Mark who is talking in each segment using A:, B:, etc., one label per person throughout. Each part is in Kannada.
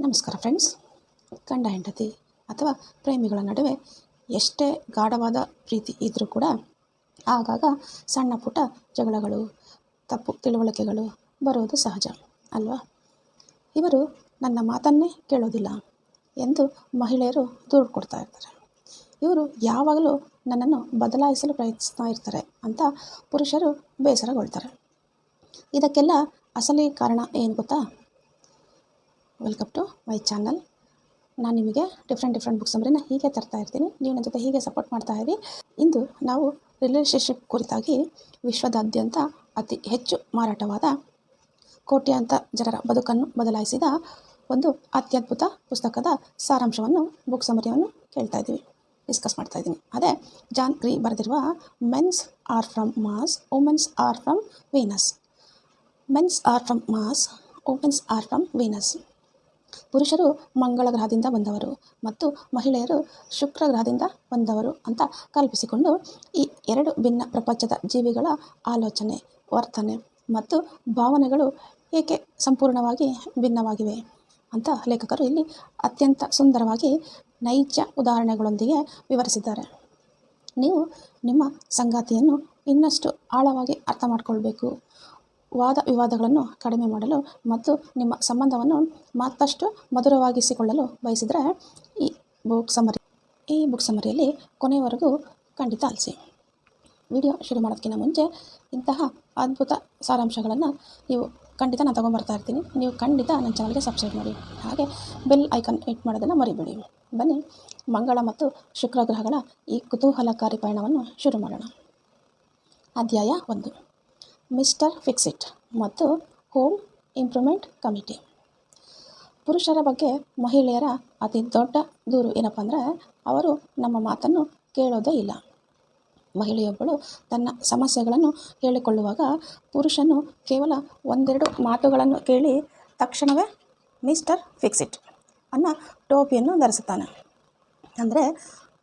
A: ನಮಸ್ಕಾರ ಫ್ರೆಂಡ್ಸ್. ಗಂಡ ಹೆಂಡತಿ ಅಥವಾ ಪ್ರೇಮಿಗಳ ನಡುವೆ ಎಷ್ಟೇ ಗಾಢವಾದ ಪ್ರೀತಿ ಇದ್ದರೂ ಕೂಡ ಆಗಾಗ ಸಣ್ಣ ಪುಟ್ಟ ಜಗಳಗಳು, ತಪ್ಪು ತಿಳುವಳಿಕೆಗಳು ಬರುವುದು ಸಹಜ ಅಲ್ವಾ? ಇವರು ನನ್ನ ಮಾತನ್ನೇ ಕೇಳೋದಿಲ್ಲ ಎಂದು ಮಹಿಳೆಯರು ದೂರು ಕೊಡ್ತಾ ಇರ್ತಾರೆ. ಇವರು ಯಾವಾಗಲೂ ನನ್ನನ್ನು ಬದಲಾಯಿಸಲು ಪ್ರಯತ್ನಿಸ್ತಾ ಇರ್ತಾರೆ ಅಂತ ಪುರುಷರು ಬೇಸರಗೊಳ್ತಾರೆ. ಇದಕ್ಕೆಲ್ಲ ಅಸಲಿ ಕಾರಣ ಏನು ಗೊತ್ತಾ? Welcome to my channel. ನಾನು ನಿಮಗೆ ಡಿಫ್ರೆಂಟ್ ಬುಕ್ ಸಮರಿನ ಹೀಗೆ ತರ್ತಾ ಇರ್ತೀನಿ. ನೀವು ನನ್ನ ಜೊತೆ ಹೀಗೆ ಸಪೋರ್ಟ್ ಮಾಡ್ತಾ ಇರಿ. ಇಂದು ನಾವು ರಿಲೇಷನ್ಶಿಪ್ ಕುರಿತಾಗಿ ವಿಶ್ವದಾದ್ಯಂತ ಅತಿ ಹೆಚ್ಚು ಮಾರಾಟವಾದ ಕೋಟ್ಯಾಂತ ಜನರ ಬದುಕನ್ನು ಬದಲಾಯಿಸಿದ ಒಂದು ಅತ್ಯದ್ಭುತ ಪುಸ್ತಕದ ಸಾರಾಂಶವನ್ನು, ಬುಕ್ ಸಮರಿಯನ್ನು ಡಿಸ್ಕಸ್ ಮಾಡ್ತಾ ಇದ್ದೀನಿ. ಅದೇ ಜಾನ್ ಗ್ರೀ ಬರೆದಿರುವ mens are from Mars, womens are from Venus. Mens are from Mars, womens are from Venus. ಪುರುಷರು ಮಂಗಳ ಗ್ರಹದಿಂದ ಬಂದವರು ಮತ್ತು ಮಹಿಳೆಯರು ಶುಕ್ರ ಗ್ರಹದಿಂದ ಬಂದವರು ಅಂತ ಕಲ್ಪಿಸಿಕೊಂಡು ಈ ಎರಡು ಭಿನ್ನ ಪ್ರಪಂಚದ ಜೀವಿಗಳ ಆಲೋಚನೆ, ವರ್ತನೆ ಮತ್ತು ಭಾವನೆಗಳು ಏಕೆ ಸಂಪೂರ್ಣವಾಗಿ ಭಿನ್ನವಾಗಿವೆ ಅಂತ ಲೇಖಕರು ಇಲ್ಲಿ ಅತ್ಯಂತ ಸುಂದರವಾಗಿ ನೈಜ ಉದಾಹರಣೆಗಳೊಂದಿಗೆ ವಿವರಿಸಿದ್ದಾರೆ. ನೀವು ನಿಮ್ಮ ಸಂಗಾತಿಯನ್ನು ಇನ್ನಷ್ಟು ಆಳವಾಗಿ ಅರ್ಥ ಮಾಡಿಕೊಳ್ಬೇಕು, ವಾದ ವಿವಾದಗಳನ್ನು ಕಡಿಮೆ ಮಾಡಲು ಮತ್ತು ನಿಮ್ಮ ಸಂಬಂಧವನ್ನು ಮತ್ತಷ್ಟು ಮಧುರವಾಗಿಸಿಕೊಳ್ಳಲು ಬಯಸಿದರೆ ಈ ಬುಕ್ ಸಮರಿಯಲ್ಲಿ ಕೊನೆಯವರೆಗೂ ಖಂಡಿತ ಆಲಿಸಿ. ವಿಡಿಯೋ ಶುರು ಮಾಡೋದಕ್ಕಿಂತ ಮುಂಚೆ ಇಂತಹ ಅದ್ಭುತ ಸಾರಾಂಶಗಳನ್ನು ನೀವು ಖಂಡಿತ ನಾನು ತೊಗೊಂಬರ್ತಾ ಇರ್ತೀನಿ. ನೀವು ಖಂಡಿತ ನನ್ನ ಚಾನಲ್ಗೆ ಸಬ್ಸ್ಕ್ರೈಬ್ ಮಾಡಿ, ಹಾಗೆ ಬೆಲ್ ಐಕಾನ್ ಹಿಟ್ ಮಾಡೋದನ್ನು ಮರಿಬೇಡಿ. ಬನ್ನಿ, ಮಂಗಳ ಮತ್ತು ಶುಕ್ರ ಗ್ರಹಗಳ ಈ ಕುತೂಹಲಕಾರಿ ಪಯಣವನ್ನು ಶುರು ಮಾಡೋಣ. ಅಧ್ಯಾಯ 1. ಮಿಸ್ಟರ್ ಫಿಕ್ಸಿಟ್ ಮತ್ತು ಹೋಮ್ ಇಂಪ್ರೂವ್ಮೆಂಟ್ ಕಮಿಟಿ. ಪುರುಷರ ಬಗ್ಗೆ ಮಹಿಳೆಯರ ಅತಿ ದೊಡ್ಡ ದೂರು ಏನಪ್ಪ ಅಂದರೆ, ಅವರು ನಮ್ಮ ಮಾತನ್ನು ಕೇಳೋದೇ ಇಲ್ಲ. ಮಹಿಳೆಯೊಬ್ಬಳು ತನ್ನ ಸಮಸ್ಯೆಗಳನ್ನು ಹೇಳಿಕೊಳ್ಳುವಾಗ ಪುರುಷನು ಕೇವಲ ಒಂದೆರಡು ಮಾತುಗಳನ್ನು ಕೇಳಿ ತಕ್ಷಣವೇ ಮಿಸ್ಟರ್ ಫಿಕ್ಸಿಟ್ ಅನ್ನೋ ಟೋಪಿಯನ್ನು ಧರಿಸುತ್ತಾನೆ. ಅಂದರೆ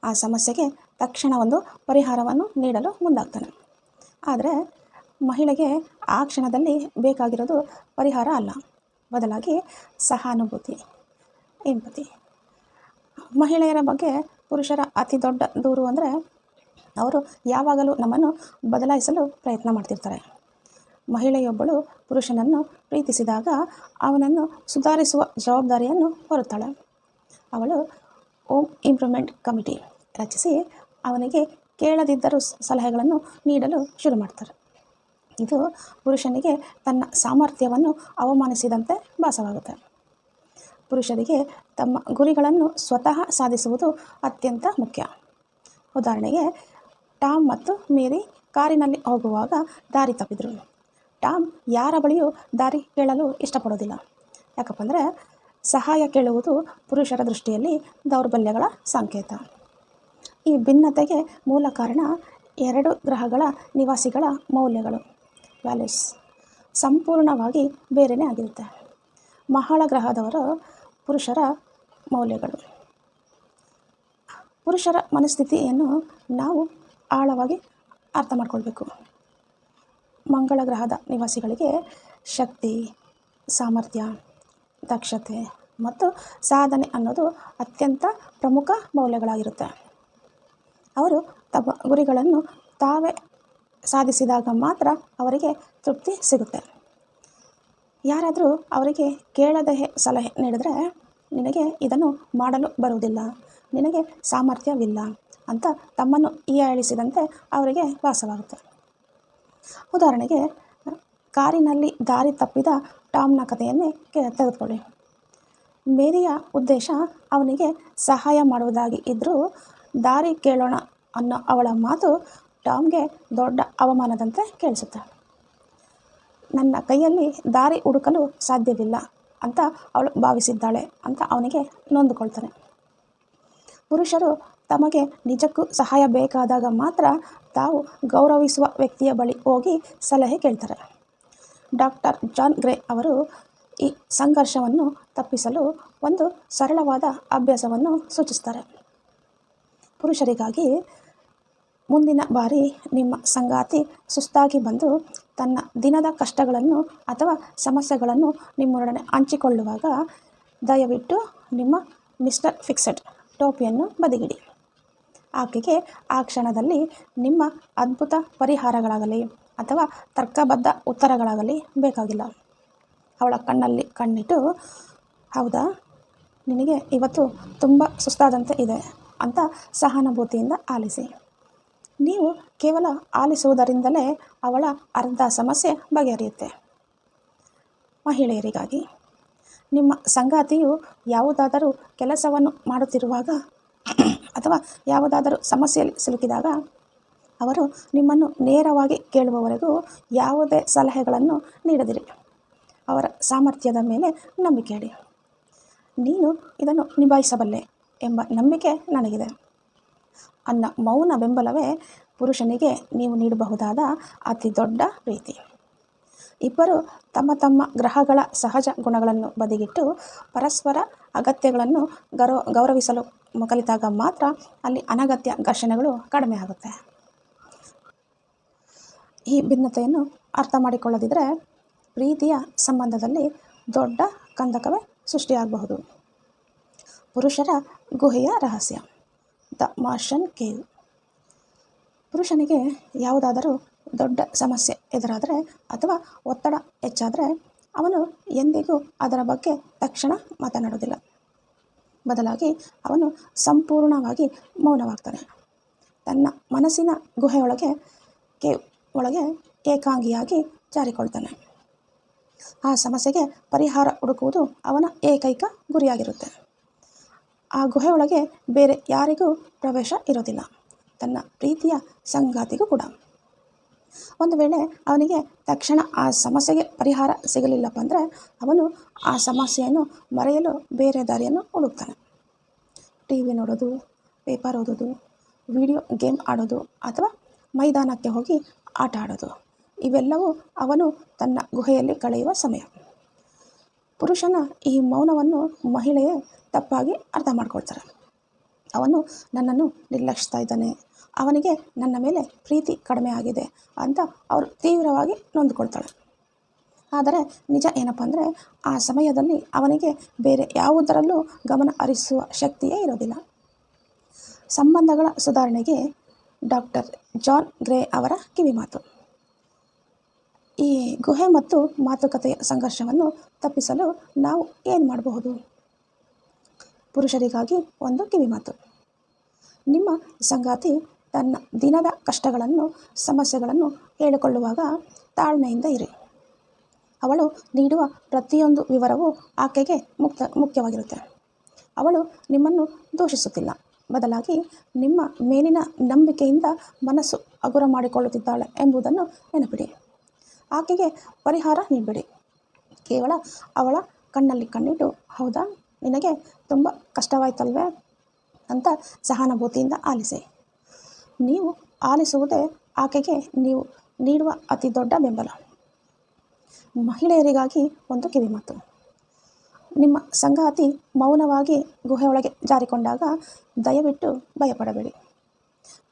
A: ಆ ಸಮಸ್ಯೆಗೆ ತಕ್ಷಣ ಒಂದು ಪರಿಹಾರವನ್ನು ನೀಡಲು ಮುಂದಾಗ್ತಾನೆ. ಆದರೆ ಮಹಿಳೆಗೆ ಆ ಕ್ಷಣದಲ್ಲಿ ಬೇಕಾಗಿರೋದು ಪರಿಹಾರ ಅಲ್ಲ, ಬದಲಾಗಿ ಸಹಾನುಭೂತಿ, ಎಂಪತಿ. ಮಹಿಳೆಯರ ಬಗ್ಗೆ ಪುರುಷರ ಅತಿ ದೊಡ್ಡ ದೂರು ಅಂದರೆ, ಅವರು ಯಾವಾಗಲೂ ನಮ್ಮನ್ನು ಬದಲಾಯಿಸಲು ಪ್ರಯತ್ನ ಮಾಡ್ತಿರ್ತಾರೆ. ಮಹಿಳೆಯೊಬ್ಬಳು ಪುರುಷನನ್ನು ಪ್ರೀತಿಸಿದಾಗ ಅವನನ್ನು ಸುಧಾರಿಸುವ ಜವಾಬ್ದಾರಿಯನ್ನು ಹೊರುತ್ತಾಳೆ. ಅವಳು ಹೋಮ್ ಇಂಪ್ರೂವ್ಮೆಂಟ್ ಕಮಿಟಿ ರಚಿಸಿ ಅವನಿಗೆ ಕೇಳದಿದ್ದರೂ ಸಲಹೆಗಳನ್ನು ನೀಡಲು ಶುರು ಮಾಡ್ತಾರೆ. ಇದು ಪುರುಷನಿಗೆ ತನ್ನ ಸಾಮರ್ಥ್ಯವನ್ನು ಅವಮಾನಿಸಿದಂತೆ ಭಾಸವಾಗುತ್ತೆ. ಪುರುಷರಿಗೆ ತಮ್ಮ ಗುರಿಗಳನ್ನು ಸ್ವತಃ ಸಾಧಿಸುವುದು ಅತ್ಯಂತ ಮುಖ್ಯ. ಉದಾಹರಣೆಗೆ, ಟಾಮ್ ಮತ್ತು ಮೇರಿ ಕಾರಿನಲ್ಲಿ ಹೋಗುವಾಗ ದಾರಿ ತಪ್ಪಿದರು. ಟಾಮ್ ಯಾರ ಬಳಿಯೂ ದಾರಿ ಕೇಳಲು ಇಷ್ಟಪಡೋದಿಲ್ಲ. ಯಾಕಪ್ಪ ಅಂದರೆ, ಸಹಾಯ ಕೇಳುವುದು ಪುರುಷರ ದೃಷ್ಟಿಯಲ್ಲಿ ದೌರ್ಬಲ್ಯಗಳ ಸಂಕೇತ. ಈ ಭಿನ್ನತೆಗೆ ಮೂಲ ಕಾರಣ ಎರಡು ಗ್ರಹಗಳ ನಿವಾಸಿಗಳ ಮೌಲ್ಯಗಳು, ವ್ಯಾಲ್ಯೂಸ್ ಸಂಪೂರ್ಣವಾಗಿ ಬೇರೆಯೇ ಆಗಿರುತ್ತೆ. ಮಹಾಳ ಗ್ರಹದವರ ಪುರುಷರ ಮೌಲ್ಯಗಳು. ಪುರುಷರ ಮನಸ್ಥಿತಿಯನ್ನು ನಾವು ಆಳವಾಗಿ ಅರ್ಥ ಮಾಡ್ಕೊಳ್ಬೇಕು. ಮಂಗಳ ಗ್ರಹದ ನಿವಾಸಿಗಳಿಗೆ ಶಕ್ತಿ, ಸಾಮರ್ಥ್ಯ, ದಕ್ಷತೆ ಮತ್ತು ಸಾಧನೆ ಅನ್ನೋದು ಅತ್ಯಂತ ಪ್ರಮುಖ ಮೌಲ್ಯಗಳಾಗಿರುತ್ತೆ. ಅವರು ತಮ್ಮ ಗುರಿಗಳನ್ನು ತಾವೇ ಸಾಧಿಸಿದಾಗ ಮಾತ್ರ ಅವರಿಗೆ ತೃಪ್ತಿ ಸಿಗುತ್ತೆ. ಯಾರಾದರೂ ಅವರಿಗೆ ಕೇಳದೆ ಸಲಹೆ ನೀಡಿದರೆ, ನಿನಗೆ ಇದನ್ನು ಮಾಡಲು ಬರುವುದಿಲ್ಲ, ನಿನಗೆ ಸಾಮರ್ಥ್ಯವಿಲ್ಲ ಅಂತ ತಮ್ಮನ್ನು ಹೀಯಾಳಿಸಿದಂತೆ ಅವರಿಗೆ ಭಾಸವಾಗುತ್ತೆ. ಉದಾಹರಣೆಗೆ, ಕಾರಿನಲ್ಲಿ ದಾರಿ ತಪ್ಪಿದ ಟಾಮ್ನ ಕಥೆಯನ್ನೇ ತೆಗೆದುಕೊಳ್ಳಿ. ಮೇರಿಯ ಉದ್ದೇಶ ಅವನಿಗೆ ಸಹಾಯ ಮಾಡುವುದಾಗಿ ಇದ್ದರೂ ದಾರಿ ಕೇಳೋಣ ಅನ್ನೋ ಅವಳ ಮಾತು ಟಾಮ್ಗೆ ದೊಡ್ಡ ಅವಮಾನದಂತೆ ಕೇಳಿಸುತ್ತೆ. ನನ್ನ ಕೈಯಲ್ಲಿ ದಾರಿ ಹುಡುಕಲು ಸಾಧ್ಯವಿಲ್ಲ ಅಂತ ಅವಳು ಭಾವಿಸಿದ್ದಾಳೆ ಅಂತ ಅವನಿಗೆ ನೊಂದುಕೊಳ್ತಾನೆ. ಪುರುಷರು ತಮಗೆ ನಿಜಕ್ಕೂ ಸಹಾಯ ಬೇಕಾದಾಗ ಮಾತ್ರ ತಾವು ಗೌರವಿಸುವ ವ್ಯಕ್ತಿಯ ಬಳಿ ಹೋಗಿ ಸಲಹೆ ಕೇಳ್ತಾರೆ. ಡಾಕ್ಟರ್ ಜಾನ್ ಗ್ರೇ ಅವರು ಈ ಸಂಘರ್ಷವನ್ನು ತಪ್ಪಿಸಲು ಒಂದು ಸರಳವಾದ ಅಭ್ಯಾಸವನ್ನು ಸೂಚಿಸ್ತಾರೆ. ಪುರುಷರಿಗಾಗಿ, ಮುಂದಿನ ಬಾರಿ ನಿಮ್ಮ ಸಂಗಾತಿ ಸುಸ್ತಾಗಿ ಬಂದು ತನ್ನ ದಿನದ ಕಷ್ಟಗಳನ್ನು ಅಥವಾ ಸಮಸ್ಯೆಗಳನ್ನು ನಿಮ್ಮೊಡನೆ ಹಂಚಿಕೊಳ್ಳುವಾಗ ದಯವಿಟ್ಟು ನಿಮ್ಮ ಮಿಸ್ಟರ್ ಫಿಕ್ಸೆಡ್ ಟೋಪಿಯನ್ನು ಬದಿಗಿಡಿ. ಆಕೆಗೆ ಆ ಕ್ಷಣದಲ್ಲಿ ನಿಮ್ಮ ಅದ್ಭುತ ಪರಿಹಾರಗಳಾಗಲಿ ಅಥವಾ ತರ್ಕಬದ್ಧ ಉತ್ತರಗಳಾಗಲಿ ಬೇಕಾಗಿಲ್ಲ. ಅವಳ ಕಣ್ಣಲ್ಲಿ ಕಣ್ಣಿಟ್ಟು, ಹೌದಾ, ನಿನಗೆ ಇವತ್ತು ತುಂಬ ಸುಸ್ತಾದಂತೆ ಇದೆ ಅಂತ ಸಹಾನುಭೂತಿಯಿಂದ ಆಲಿಸಿ. ನೀವು ಕೇವಲ ಆಲಿಸುವುದರಿಂದಲೇ ಅವಳ ಅರ್ಧ ಸಮಸ್ಯೆ ಬಗೆಹರಿಯುತ್ತೆ. ಮಹಿಳೆಯರಿಗಾಗಿ, ನಿಮ್ಮ ಸಂಗಾತಿಯು ಯಾವುದಾದರೂ ಕೆಲಸವನ್ನು ಮಾಡುತ್ತಿರುವಾಗ ಅಥವಾ ಯಾವುದಾದರೂ ಸಮಸ್ಯೆಯಲ್ಲಿ ಸಿಲುಕಿದಾಗ ಅವರು ನಿಮ್ಮನ್ನು ನೇರವಾಗಿ ಕೇಳುವವರೆಗೂ ಯಾವುದೇ ಸಲಹೆಗಳನ್ನು ನೀಡದಿರಿ. ಅವರ ಸಾಮರ್ಥ್ಯದ ಮೇಲೆ ನಂಬಿಕೆ ಇಡಿ. ನೀನು ಇದನ್ನು ನಿಭಾಯಿಸಬಲ್ಲೆ ಎಂಬ ನಂಬಿಕೆ ನನಗಿದೆ ಅನ್ನೋ ಮೌನ ಬೆಂಬಲವೇ ಪುರುಷನಿಗೆ ನೀವು ನೀಡಬಹುದಾದ ಅತಿ ದೊಡ್ಡ ಪ್ರೀತಿ. ಇಬ್ಬರು ತಮ್ಮ ತಮ್ಮ ಗ್ರಹಗಳ ಸಹಜ ಗುಣಗಳನ್ನು ಬದಿಗಿಟ್ಟು ಪರಸ್ಪರ ಅಗತ್ಯಗಳನ್ನು ಗೌರವಿಸಲು ಕಲಿತಾಗ ಮಾತ್ರ ಅಲ್ಲಿ ಅನಗತ್ಯ ಘರ್ಷಣೆಗಳು ಕಡಿಮೆ ಆಗುತ್ತೆ. ಈ ಭಿನ್ನತೆಯನ್ನು ಅರ್ಥ ಮಾಡಿಕೊಳ್ಳದಿದ್ದರೆ ಪ್ರೀತಿಯ ಸಂಬಂಧದಲ್ಲಿ ದೊಡ್ಡ ಕಂದಕವೇ ಸೃಷ್ಟಿಯಾಗಬಹುದು. ಪುರುಷರ ಗುಹೆಯ ರಹಸ್ಯ, ದ ಮಾರ್ಷನ್ ಕೇವ್. ಪುರುಷನಿಗೆ ಯಾವುದಾದರೂ ದೊಡ್ಡ ಸಮಸ್ಯೆ ಎದುರಾದರೆ ಅಥವಾ ಒತ್ತಡ ಹೆಚ್ಚಾದರೆ ಅವನು ಎಂದಿಗೂ ಅದರ ಬಗ್ಗೆ ತಕ್ಷಣ ಮಾತನಾಡುವುದಿಲ್ಲ. ಬದಲಾಗಿ ಅವನು ಸಂಪೂರ್ಣವಾಗಿ ಮೌನವಾಗ್ತಾನೆ. ತನ್ನ ಮನಸ್ಸಿನ ಗುಹೆಯೊಳಗೆ ಕೇವ್ ಒಳಗೆ ಏಕಾಂಗಿಯಾಗಿ ಜಾರಿಕೊಳ್ತಾನೆ. ಆ ಸಮಸ್ಯೆಗೆ ಪರಿಹಾರ ಹುಡುಕುವುದು ಅವನ ಏಕೈಕ ಗುರಿಯಾಗಿರುತ್ತೆ. ಆ ಗುಹೆಯೊಳಗೆ ಬೇರೆ ಯಾರಿಗೂ ಪ್ರವೇಶ ಇರೋದಿಲ್ಲ, ತನ್ನ ಪ್ರೀತಿಯ ಸಂಗಾತಿಗೂ ಕೂಡ. ಒಂದು ವೇಳೆ ಅವನಿಗೆ ತಕ್ಷಣ ಆ ಸಮಸ್ಯೆಗೆ ಪರಿಹಾರ ಸಿಗಲಿಲ್ಲಪ್ಪ ಅಂದರೆ ಅವನು ಆ ಸಮಸ್ಯೆಯನ್ನು ಮರೆಯಲು ಬೇರೆ ದಾರಿಯನ್ನು ಹುಡುಕ್ತಾನೆ. TV ನೋಡೋದು, ಪೇಪರ್ ಓದೋದು, ವಿಡಿಯೋ ಗೇಮ್ ಆಡೋದು ಅಥವಾ ಮೈದಾನಕ್ಕೆ ಹೋಗಿ ಆಟ ಆಡೋದು, ಇವೆಲ್ಲವೂ ಅವನು ತನ್ನ ಗುಹೆಯಲ್ಲಿ ಕಳೆಯುವ ಸಮಯ. ಪುರುಷನ ಈ ಮೌನವನ್ನು ಮಹಿಳೆಯೇ ತಪ್ಪಾಗಿ ಅರ್ಥ ಮಾಡ್ಕೊಳ್ತಾರೆ. ಅವನು ನನ್ನನ್ನು ನಿರ್ಲಕ್ಷಿಸ್ತಾ ಇದ್ದಾನೆ, ಅವನಿಗೆ ನನ್ನ ಮೇಲೆ ಪ್ರೀತಿ ಕಡಿಮೆ ಆಗಿದೆ ಅಂತ ಅವರು ತೀವ್ರವಾಗಿ ನೊಂದುಕೊಳ್ತಾಳೆ. ಆದರೆ ನಿಜ ಏನಪ್ಪ ಅಂದರೆ ಆ ಸಮಯದಲ್ಲಿ ಅವನಿಗೆ ಬೇರೆ ಯಾವುದರಲ್ಲೂ ಗಮನ ಹರಿಸುವ ಶಕ್ತಿಯೇ ಇರೋದಿಲ್ಲ. ಸಂಬಂಧಗಳ ಸುಧಾರಣೆಗೆ ಡಾಕ್ಟರ್ ಜಾನ್ ಗ್ರೇ ಅವರ ಕಿವಿಮಾತು. ಈ ಗುಹೆ ಮತ್ತು ಮಾತುಕತೆಯ ಸಂಘರ್ಷವನ್ನು ತಪ್ಪಿಸಲು ನಾವು ಏನು ಮಾಡಬಹುದು? ಪುರುಷರಿಗಾಗಿ ಒಂದು ಕಿವಿಮಾತು. ನಿಮ್ಮ ಸಂಗಾತಿ ತನ್ನ ದಿನದ ಕಷ್ಟಗಳನ್ನು, ಸಮಸ್ಯೆಗಳನ್ನು ಹೇಳಿಕೊಳ್ಳುವಾಗ ತಾಳ್ಮೆಯಿಂದ ಇರಿ. ಅವಳು ನೀಡುವ ಪ್ರತಿಯೊಂದು ವಿವರವೂ ಆಕೆಗೆ ಮುಖ್ಯವಾಗಿರುತ್ತೆ. ಅವಳು ನಿಮ್ಮನ್ನು ದೂಷಿಸುತ್ತಿಲ್ಲ, ಬದಲಾಗಿ ನಿಮ್ಮ ಮೇಲಿನ ನಂಬಿಕೆಯಿಂದ ಮನಸ್ಸು ಹಗುರ ಮಾಡಿಕೊಳ್ಳುತ್ತಿದ್ದಾಳೆ ಎಂಬುದನ್ನು ನೆನಪಿಡಿ. ಆಕೆಗೆ ಪರಿಹಾರ ನೀಡಬೇಡಿ, ಕೇವಲ ಅವಳ ಕಣ್ಣಲ್ಲಿ ಕಣ್ಣಿಟ್ಟು, ಹೌದಾ, ನಿನಗೆ ತುಂಬ ಕಷ್ಟವಾಯ್ತಲ್ವೇ ಅಂತ ಸಹಾನುಭೂತಿಯಿಂದ ಆಲಿಸಿ. ನೀವು ಆಲಿಸುವುದೇ ಆಕೆಗೆ ನೀವು ನೀಡುವ ಅತಿ ದೊಡ್ಡ ಬೆಂಬಲ. ಮಹಿಳೆಯರಿಗಾಗಿ ಒಂದು ಕಿವಿಮಾತು. ನಿಮ್ಮ ಸಂಗಾತಿ ಮೌನವಾಗಿ ಗುಹೆಯೊಳಗೆ ಜಾರಿಕೊಂಡಾಗ ದಯವಿಟ್ಟು ಭಯಪಡಬೇಡಿ.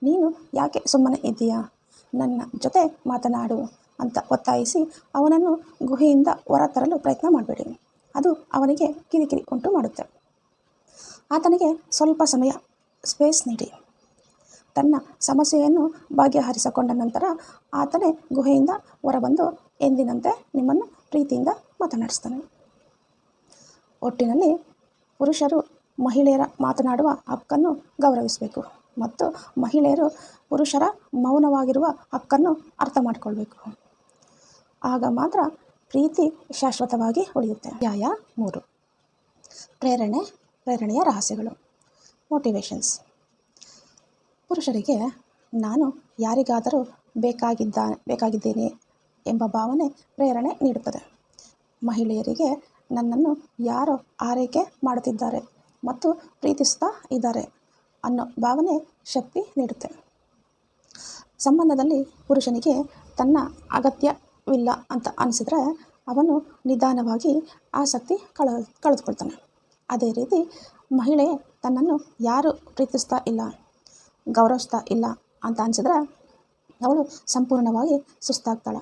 A: ನೀನು ಯಾಕೆ ಸುಮ್ಮನೆ ಇದ್ದೀಯಾ, ನನ್ನ ಜೊತೆ ಮಾತನಾಡು ಅಂತ ಒತ್ತಾಯಿಸಿ ಅವನನ್ನು ಗುಹೆಯಿಂದ ಹೊರತರಲು ಪ್ರಯತ್ನ ಮಾಡಬೇಡಿ. ಅದು ಅವನಿಗೆ ಕಿರಿಕಿರಿ ಉಂಟು ಮಾಡುತ್ತೆ. ಆತನಿಗೆ ಸ್ವಲ್ಪ ಸಮಯ ಸ್ಪೇಸ್ ನೀಡಿ. ತನ್ನ ಸಮಸ್ಯೆಯನ್ನು ಬಗೆಹರಿಸಿಕೊಂಡ ನಂತರ ಆತನೇ ಗುಹೆಯಿಂದ ಹೊರಬಂದು ಎಂದಿನಂತೆ ನಿಮ್ಮನ್ನು ಪ್ರೀತಿಯಿಂದ ಮಾತನಾಡಿಸ್ತಾನೆ. ಒಟ್ಟಿನಲ್ಲಿ ಪುರುಷರು ಮಹಿಳೆಯರ ಮಾತನಾಡುವ ಹಕ್ಕನ್ನು ಗೌರವಿಸಬೇಕು ಮತ್ತು ಮಹಿಳೆಯರು ಪುರುಷರ ಮೌನವಾಗಿರುವ ಹಕ್ಕನ್ನು ಅರ್ಥ ಮಾಡಿಕೊಳ್ಬೇಕು. ಆಗ ಮಾತ್ರ ಪ್ರೀತಿ ಶಾಶ್ವತವಾಗಿ ಉಳಿಯುತ್ತೆ. ಅಧ್ಯಾಯ 3. ಪ್ರೇರಣೆಯ ರಹಸ್ಯಗಳು, ಮೋಟಿವೇಶನ್ಸ್. ಪುರುಷರಿಗೆ ನಾನು ಯಾರಿಗಾದರೂ ಬೇಕಾಗಿದ್ದೇನೆ ಎಂಬ ಭಾವನೆ ಪ್ರೇರಣೆ ನೀಡುತ್ತದೆ. ಮಹಿಳೆಯರಿಗೆ ನನ್ನನ್ನು ಯಾರೋ ಆರೈಕೆ ಮಾಡುತ್ತಿದ್ದಾರೆ ಮತ್ತು ಪ್ರೀತಿಸ್ತಾ ಇದ್ದಾರೆ ಅನ್ನೋ ಭಾವನೆ ಶಕ್ತಿ ನೀಡುತ್ತೆ. ಸಂಬಂಧದಲ್ಲಿ ಪುರುಷನಿಗೆ ತನ್ನ ಅಗತ್ಯವಿಲ್ಲ ಅಂತ ಅನಿಸಿದರೆ ಅವನು ನಿಧಾನವಾಗಿ ಆಸಕ್ತಿ ಕಳೆದುಕೊಳ್ತಾನೆ. ಅದೇ ರೀತಿ ಮಹಿಳೆ ತನ್ನನ್ನು ಯಾರು ಪ್ರೀತಿಸ್ತಾ ಇಲ್ಲ, ಗೌರವಿಸ್ತಾ ಇಲ್ಲ ಅಂತ ಅನಿಸಿದ್ರೆ ಅವಳು ಸಂಪೂರ್ಣವಾಗಿ ಸುಸ್ತಾಗ್ತಾಳೆ.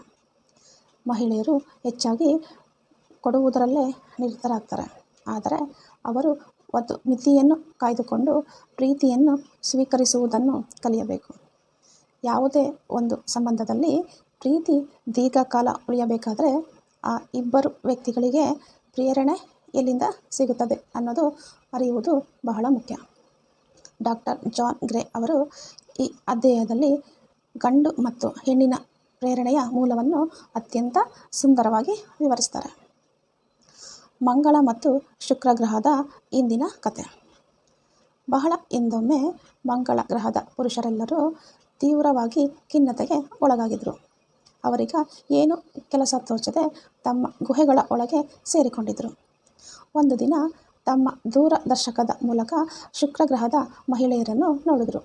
A: ಮಹಿಳೆಯರು ಹೆಚ್ಚಾಗಿ ಕೊಡುವುದರಲ್ಲೇ ನಿರತರಾಗ್ತಾರೆ, ಆದರೆ ಅವರು ಒಂದು ಮಿತಿಯನ್ನು ಕಾಯ್ದುಕೊಂಡು ಪ್ರೀತಿಯನ್ನು ಸ್ವೀಕರಿಸುವುದನ್ನು ಕಲಿಯಬೇಕು. ಯಾವುದೇ ಒಂದು ಸಂಬಂಧದಲ್ಲಿ ಪ್ರೀತಿ ದೀರ್ಘಕಾಲ ಉಳಿಯಬೇಕಾದರೆ ಆ ಇಬ್ಬರು ವ್ಯಕ್ತಿಗಳಿಗೆ ಪ್ರೇರಣೆ ಎಲ್ಲಿಂದ ಸಿಗುತ್ತದೆ ಅನ್ನೋದು ಅರಿಯುವುದು ಬಹಳ ಮುಖ್ಯ. ಡಾಕ್ಟರ್ ಜಾನ್ ಗ್ರೇ ಅವರು ಈ ಅಧ್ಯಾಯದಲ್ಲಿ ಗಂಡು ಮತ್ತು ಹೆಣ್ಣಿನ ಪ್ರೇರಣೆಯ ಮೂಲವನ್ನು ಅತ್ಯಂತ ಸುಂದರವಾಗಿ ವಿವರಿಸ್ತಾರೆ. ಮಂಗಳ ಮತ್ತು ಶುಕ್ರ ಗ್ರಹದ ಇಂದಿನ ಕತೆ. ಬಹಳ ಹಿಂದೊಮ್ಮೆ ಮಂಗಳ ಗ್ರಹದ ಪುರುಷರೆಲ್ಲರೂ ತೀವ್ರವಾಗಿ ಖಿನ್ನತೆಗೆ ಒಳಗಾಗಿದ್ದರು. ಅವರೀಗ ಏನು ಕೆಲಸ ತೋಚದೆ ತಮ್ಮ ಗುಹೆಗಳ ಒಳಗೆ ಸೇರಿಕೊಂಡಿದ್ದರು. ಒಂದು ದಿನ ತಮ್ಮ ದೂರದರ್ಶಕದ ಮೂಲಕ ಶುಕ್ರ ಗ್ರಹದ ಮಹಿಳೆಯರನ್ನು ನೋಡಿದರು.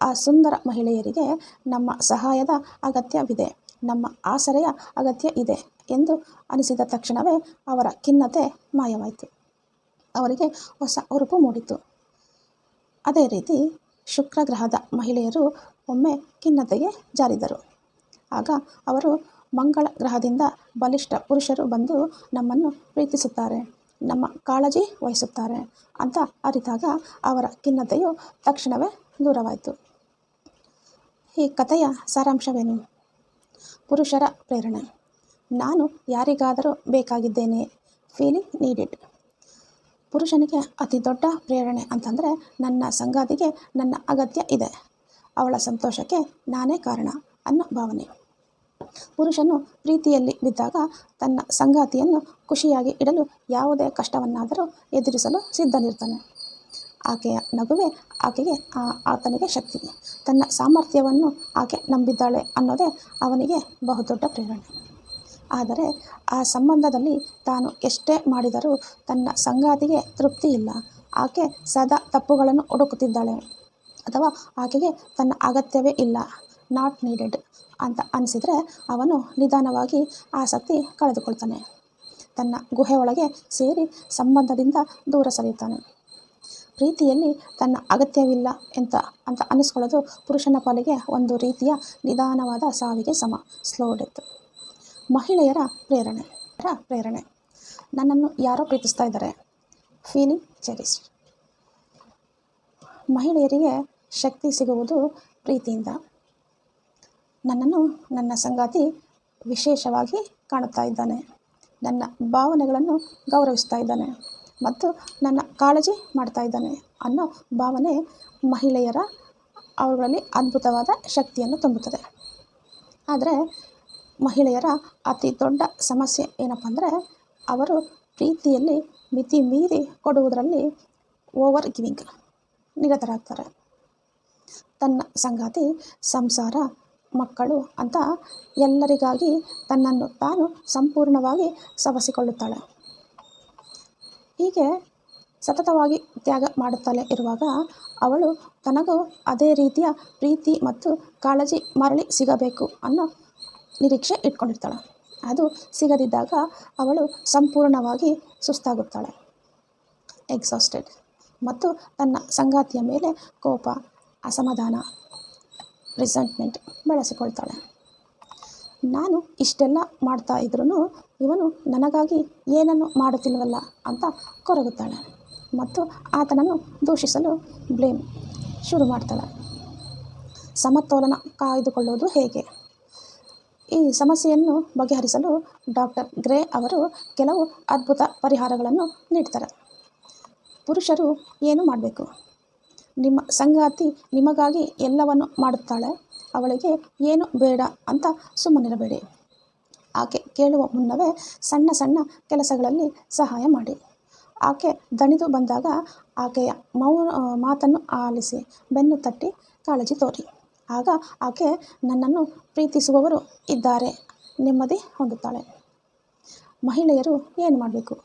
A: ಆ ಸುಂದರ ಮಹಿಳೆಯರಿಗೆ ನಮ್ಮ ಸಹಾಯದ ಅಗತ್ಯವಿದೆ, ನಮ್ಮ ಆಸರೆಯ ಅಗತ್ಯ ಇದೆ ಎಂದು ಅನಿಸಿದ ತಕ್ಷಣವೇ ಅವರ ಖಿನ್ನತೆ ಮಾಯವಾಯಿತು. ಅವರಿಗೆ ಹೊಸ ಹುರುಪು ಮೂಡಿತು. ಅದೇ ರೀತಿ ಶುಕ್ರ ಗ್ರಹದ ಮಹಿಳೆಯರು ಒಮ್ಮೆ ಖಿನ್ನತೆಗೆ ಜಾರಿದರು. ಆಗ ಅವರು ಮಂಗಳ ಗ್ರಹದಿಂದ ಬಲಿಷ್ಠ ಪುರುಷರು ಬಂದು ನಮ್ಮನ್ನು ಪ್ರೀತಿಸುತ್ತಾರೆ, ನಮ್ಮ ಕಾಳಜಿ ವಹಿಸುತ್ತಾರೆ ಅಂತ ಅರಿತಾಗ ಅವರ ಖಿನ್ನತೆಯು ತಕ್ಷಣವೇ ದೂರವಾಯಿತು. ಈ ಕಥೆಯ ಸಾರಾಂಶವೇನು? ಪುರುಷರ ಪ್ರೇರಣೆ. ನಾನು ಯಾರಿಗಾದರೂ ಬೇಕಾಗಿದ್ದೇನೆ, ಫೀಲಿಂಗ್ ನೀಡೆಡ್. ಪುರುಷನಿಗೆ ಅತಿ ದೊಡ್ಡ ಪ್ರೇರಣೆ ಅಂತಂದರೆ ನನ್ನ ಸಂಗಾತಿಗೆ ನನ್ನ ಅಗತ್ಯ ಇದೆ, ಅವಳ ಸಂತೋಷಕ್ಕೆ ನಾನೇ ಕಾರಣ ಅನ್ನೋ ಭಾವನೆ. ಪುರುಷನು ಪ್ರೀತಿಯಲ್ಲಿ ಬಿದ್ದಾಗ ತನ್ನ ಸಂಗಾತಿಯನ್ನು ಖುಷಿಯಾಗಿ ಇಡಲು ಯಾವುದೇ ಕಷ್ಟವನ್ನಾದರೂ ಎದುರಿಸಲು ಸಿದ್ಧನಿರ್ತಾನೆ. ಆಕೆಯ ನಗುವೆ ಆಕೆಗೆ ಆತನಿಗೆ ಶಕ್ತಿ. ತನ್ನ ಸಾಮರ್ಥ್ಯವನ್ನು ಆಕೆ ನಂಬಿದ್ದಾಳೆ ಅನ್ನೋದೇ ಅವನಿಗೆ ಬಹುದೊಡ್ಡ ಪ್ರೇರಣೆ. ಆದರೆ ಆ ಸಂಬಂಧದಲ್ಲಿ ತಾನು ಎಷ್ಟೇ ಮಾಡಿದರೂ ತನ್ನ ಸಂಗಾತಿಗೆ ತೃಪ್ತಿ ಇಲ್ಲ, ಆಕೆ ಸದಾ ತಪ್ಪುಗಳನ್ನು ಹುಡುಕುತ್ತಿದ್ದಾಳೆ ಅಥವಾ ಆಕೆಗೆ ತನ್ನ ಅಗತ್ಯವೇ ಇಲ್ಲ, ನಾಟ್ ನೀಡೆಡ್ ಅಂತ ಅನಿಸಿದರೆ ಅವನು ನಿಧಾನವಾಗಿ ಆಸಕ್ತಿ ಕಳೆದುಕೊಳ್ತಾನೆ. ತನ್ನ ಗುಹೆ ಒಳಗೆ ಸೇರಿ ಸಂಬಂಧದಿಂದ ದೂರ ಸರಿಯುತ್ತಾನೆ. ಪ್ರೀತಿಯಲ್ಲಿ ತನ್ನ ಅಗತ್ಯವಿಲ್ಲ ಅಂತ ಅನ್ನಿಸ್ಕೊಳ್ಳೋದು ಪುರುಷನ ಪಾಲಿಗೆ ಒಂದು ರೀತಿಯ ನಿಧಾನವಾದ ಸಾವಿಗೆ ಸಮ, ಸ್ಲೋ ಡೆತ್. ಮಹಿಳೆಯರ ಪ್ರೇರಣೆ. ನನ್ನನ್ನು ಯಾರೋ ಪ್ರೀತಿಸ್ತಾ ಇದ್ದಾರೆ, ಫೀಲಿಂಗ್ ಚೆರಿಸ್ಡ್. ಮಹಿಳೆಯರಿಗೆ ಶಕ್ತಿ ಸಿಗುವುದು ಪ್ರೀತಿಯಿಂದ. ನನ್ನನ್ನು ನನ್ನ ಸಂಗಾತಿ ವಿಶೇಷವಾಗಿ ಕಾಣುತ್ತಾ ಇದ್ದಾನೆ, ನನ್ನ ಭಾವನೆಗಳನ್ನು ಗೌರವಿಸ್ತಾ ಇದ್ದಾನೆ ಮತ್ತು ನನ್ನ ಕಾಳಜಿ ಮಾಡ್ತಾ ಇದ್ದಾನೆ ಅನ್ನೋ ಭಾವನೆ ಮಹಿಳೆಯರ ಅವರಲ್ಲಿ ಅದ್ಭುತವಾದ ಶಕ್ತಿಯನ್ನು ತುಂಬುತ್ತದೆ. ಆದರೆ ಮಹಿಳೆಯರ ಅತಿ ದೊಡ್ಡ ಸಮಸ್ಯೆ ಏನಪ್ಪ ಅಂದರೆ ಅವರು ಪ್ರೀತಿಯಲ್ಲಿ ಮಿತಿ ಮೀರಿ ಕೊಡುವುದರಲ್ಲಿ ಓವರ್ ಗಿವಿಂಗ್ ನಿರತರಾಗ್ತಾರೆ. ತನ್ನ ಸಂಗಾತಿ, ಸಂಸಾರ, ಮಕ್ಕಳು ಅಂತ ಎಲ್ಲರಿಗಾಗಿ ತನ್ನನ್ನು ತಾನು ಸಂಪೂರ್ಣವಾಗಿ ಸವಸಿಕೊಳ್ಳುತ್ತಾಳೆ. ಹೀಗೆ ಸತತವಾಗಿ ತ್ಯಾಗ ಮಾಡುತ್ತಲೇ ಇರುವಾಗ ಅವಳು ತನಗೂ ಅದೇ ರೀತಿಯ ಪ್ರೀತಿ ಮತ್ತು ಕಾಳಜಿ ಮರಳಿ ಸಿಗಬೇಕು ಅನ್ನೋ ನಿರೀಕ್ಷೆ ಇಟ್ಕೊಂಡಿರ್ತಾಳೆ. ಅದು ಸಿಗದಿದ್ದಾಗ ಅವಳು ಸಂಪೂರ್ಣವಾಗಿ ಸುಸ್ತಾಗುತ್ತಾಳೆ, ಎಕ್ಸಾಸ್ಟೆಡ್, ಮತ್ತು ತನ್ನ ಸಂಗಾತಿಯ ಮೇಲೆ ಕೋಪ, ಅಸಮಾಧಾನ, ರಿಸೆಂಟ್ಮೆಂಟ್ ಬೆಳೆಸಿಕೊಳ್ತಾಳೆ. ನಾನು ಇಷ್ಟೆಲ್ಲ ಮಾಡ್ತಾ ಇದ್ರೂ ಇವನು ನನಗಾಗಿ ಏನನ್ನು ಮಾಡುತ್ತಿಲ್ವಲ್ಲ ಅಂತ ಕೊರಗುತ್ತಾಳೆ ಮತ್ತು ಆತನನ್ನು ದೂಷಿಸಲು ಬ್ಲೇಮ್ ಶುರು ಮಾಡ್ತಾಳೆ. ಸಮತೋಲನ ಕಾಯ್ದುಕೊಳ್ಳುವುದು ಹೇಗೆ? ಈ ಸಮಸ್ಯೆಯನ್ನು ಬಗೆಹರಿಸಲು ಡಾಕ್ಟರ್ ಗ್ರೇ ಅವರು ಕೆಲವು ಅದ್ಭುತ ಪರಿಹಾರಗಳನ್ನು ನೀಡ್ತಾರೆ. ಪುರುಷರು ಏನು ಮಾಡಬೇಕು? ನಿಮ್ಮ ಸಂಗಾತಿ ನಿಮಗಾಗಿ ಎಲ್ಲವನ್ನು ಮಾಡುತ್ತಾಳೆ, ಅವಳಿಗೆ ಏನು ಬೇಡ ಅಂತ ಸುಮ್ಮನಿರಬೇಡಿ. ಆಕೆ ಕೇಳುವ ಮುನ್ನವೇ ಸಣ್ಣ ಸಣ್ಣ ಕೆಲಸಗಳಲ್ಲಿ ಸಹಾಯ ಮಾಡಿ. ಆಕೆ ದಣಿದು ಬಂದಾಗ ಆಕೆಯ ಮಾತನ್ನು ಆಲಿಸಿ, ಬೆನ್ನು ತಟ್ಟಿ ಕಾಳಜಿ ತೋರಿ. ಆಗ ಆಕೆ ನನ್ನನ್ನು ಪ್ರೀತಿಸುವವರು ಇದ್ದಾರೆ ನೆಮ್ಮದಿ ಹೊಂದುತ್ತಾಳೆ. ಮಹಿಳೆಯರು ಏನು ಮಾಡಬೇಕು?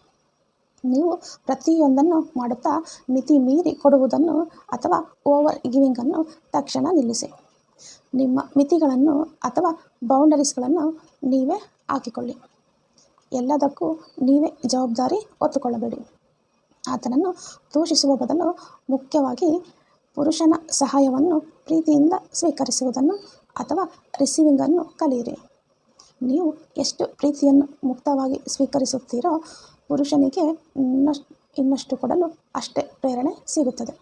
A: ನೀವು ಪ್ರತಿಯೊಂದನ್ನು ಮಾಡುತ್ತಾ ಮಿತಿ ಮೀರಿ ಕೊಡುವುದನ್ನು ಅಥವಾ ಓವರ್ ಗಿವಿಂಗನ್ನು ತಕ್ಷಣ ನಿಲ್ಲಿಸಿ. ನಿಮ್ಮ ಮಿತಿಗಳನ್ನು ಅಥವಾ ಬೌಂಡರೀಸ್ಗಳನ್ನು ನೀವೇ ಹಾಕಿಕೊಳ್ಳಿ. ಎಲ್ಲದಕ್ಕೂ ನೀವೇ ಜವಾಬ್ದಾರಿ ಹೊತ್ತುಕೊಳ್ಳಬೇಡಿ. ಆತನನ್ನು ದೂಷಿಸುವ ಬದಲು ಮುಖ್ಯವಾಗಿ ಪುರುಷನ ಸಹಾಯವನ್ನು ಪ್ರೀತಿಯಿಂದ ಸ್ವೀಕರಿಸುವುದನ್ನು ಅಥವಾ ರಿಸೀವಿಂಗನ್ನು ಕಲಿಯಿರಿ. ನೀವು ಎಷ್ಟು ಪ್ರೀತಿಯನ್ನು ಮುಕ್ತವಾಗಿ ಸ್ವೀಕರಿಸುತ್ತೀರೋ ಪುರುಷನಿಗೆ ಇನ್ನಷ್ಟು ಕೊಡಲು ಅಷ್ಟೇ ಪ್ರೇರಣೆ ಸಿಗುತ್ತದೆ.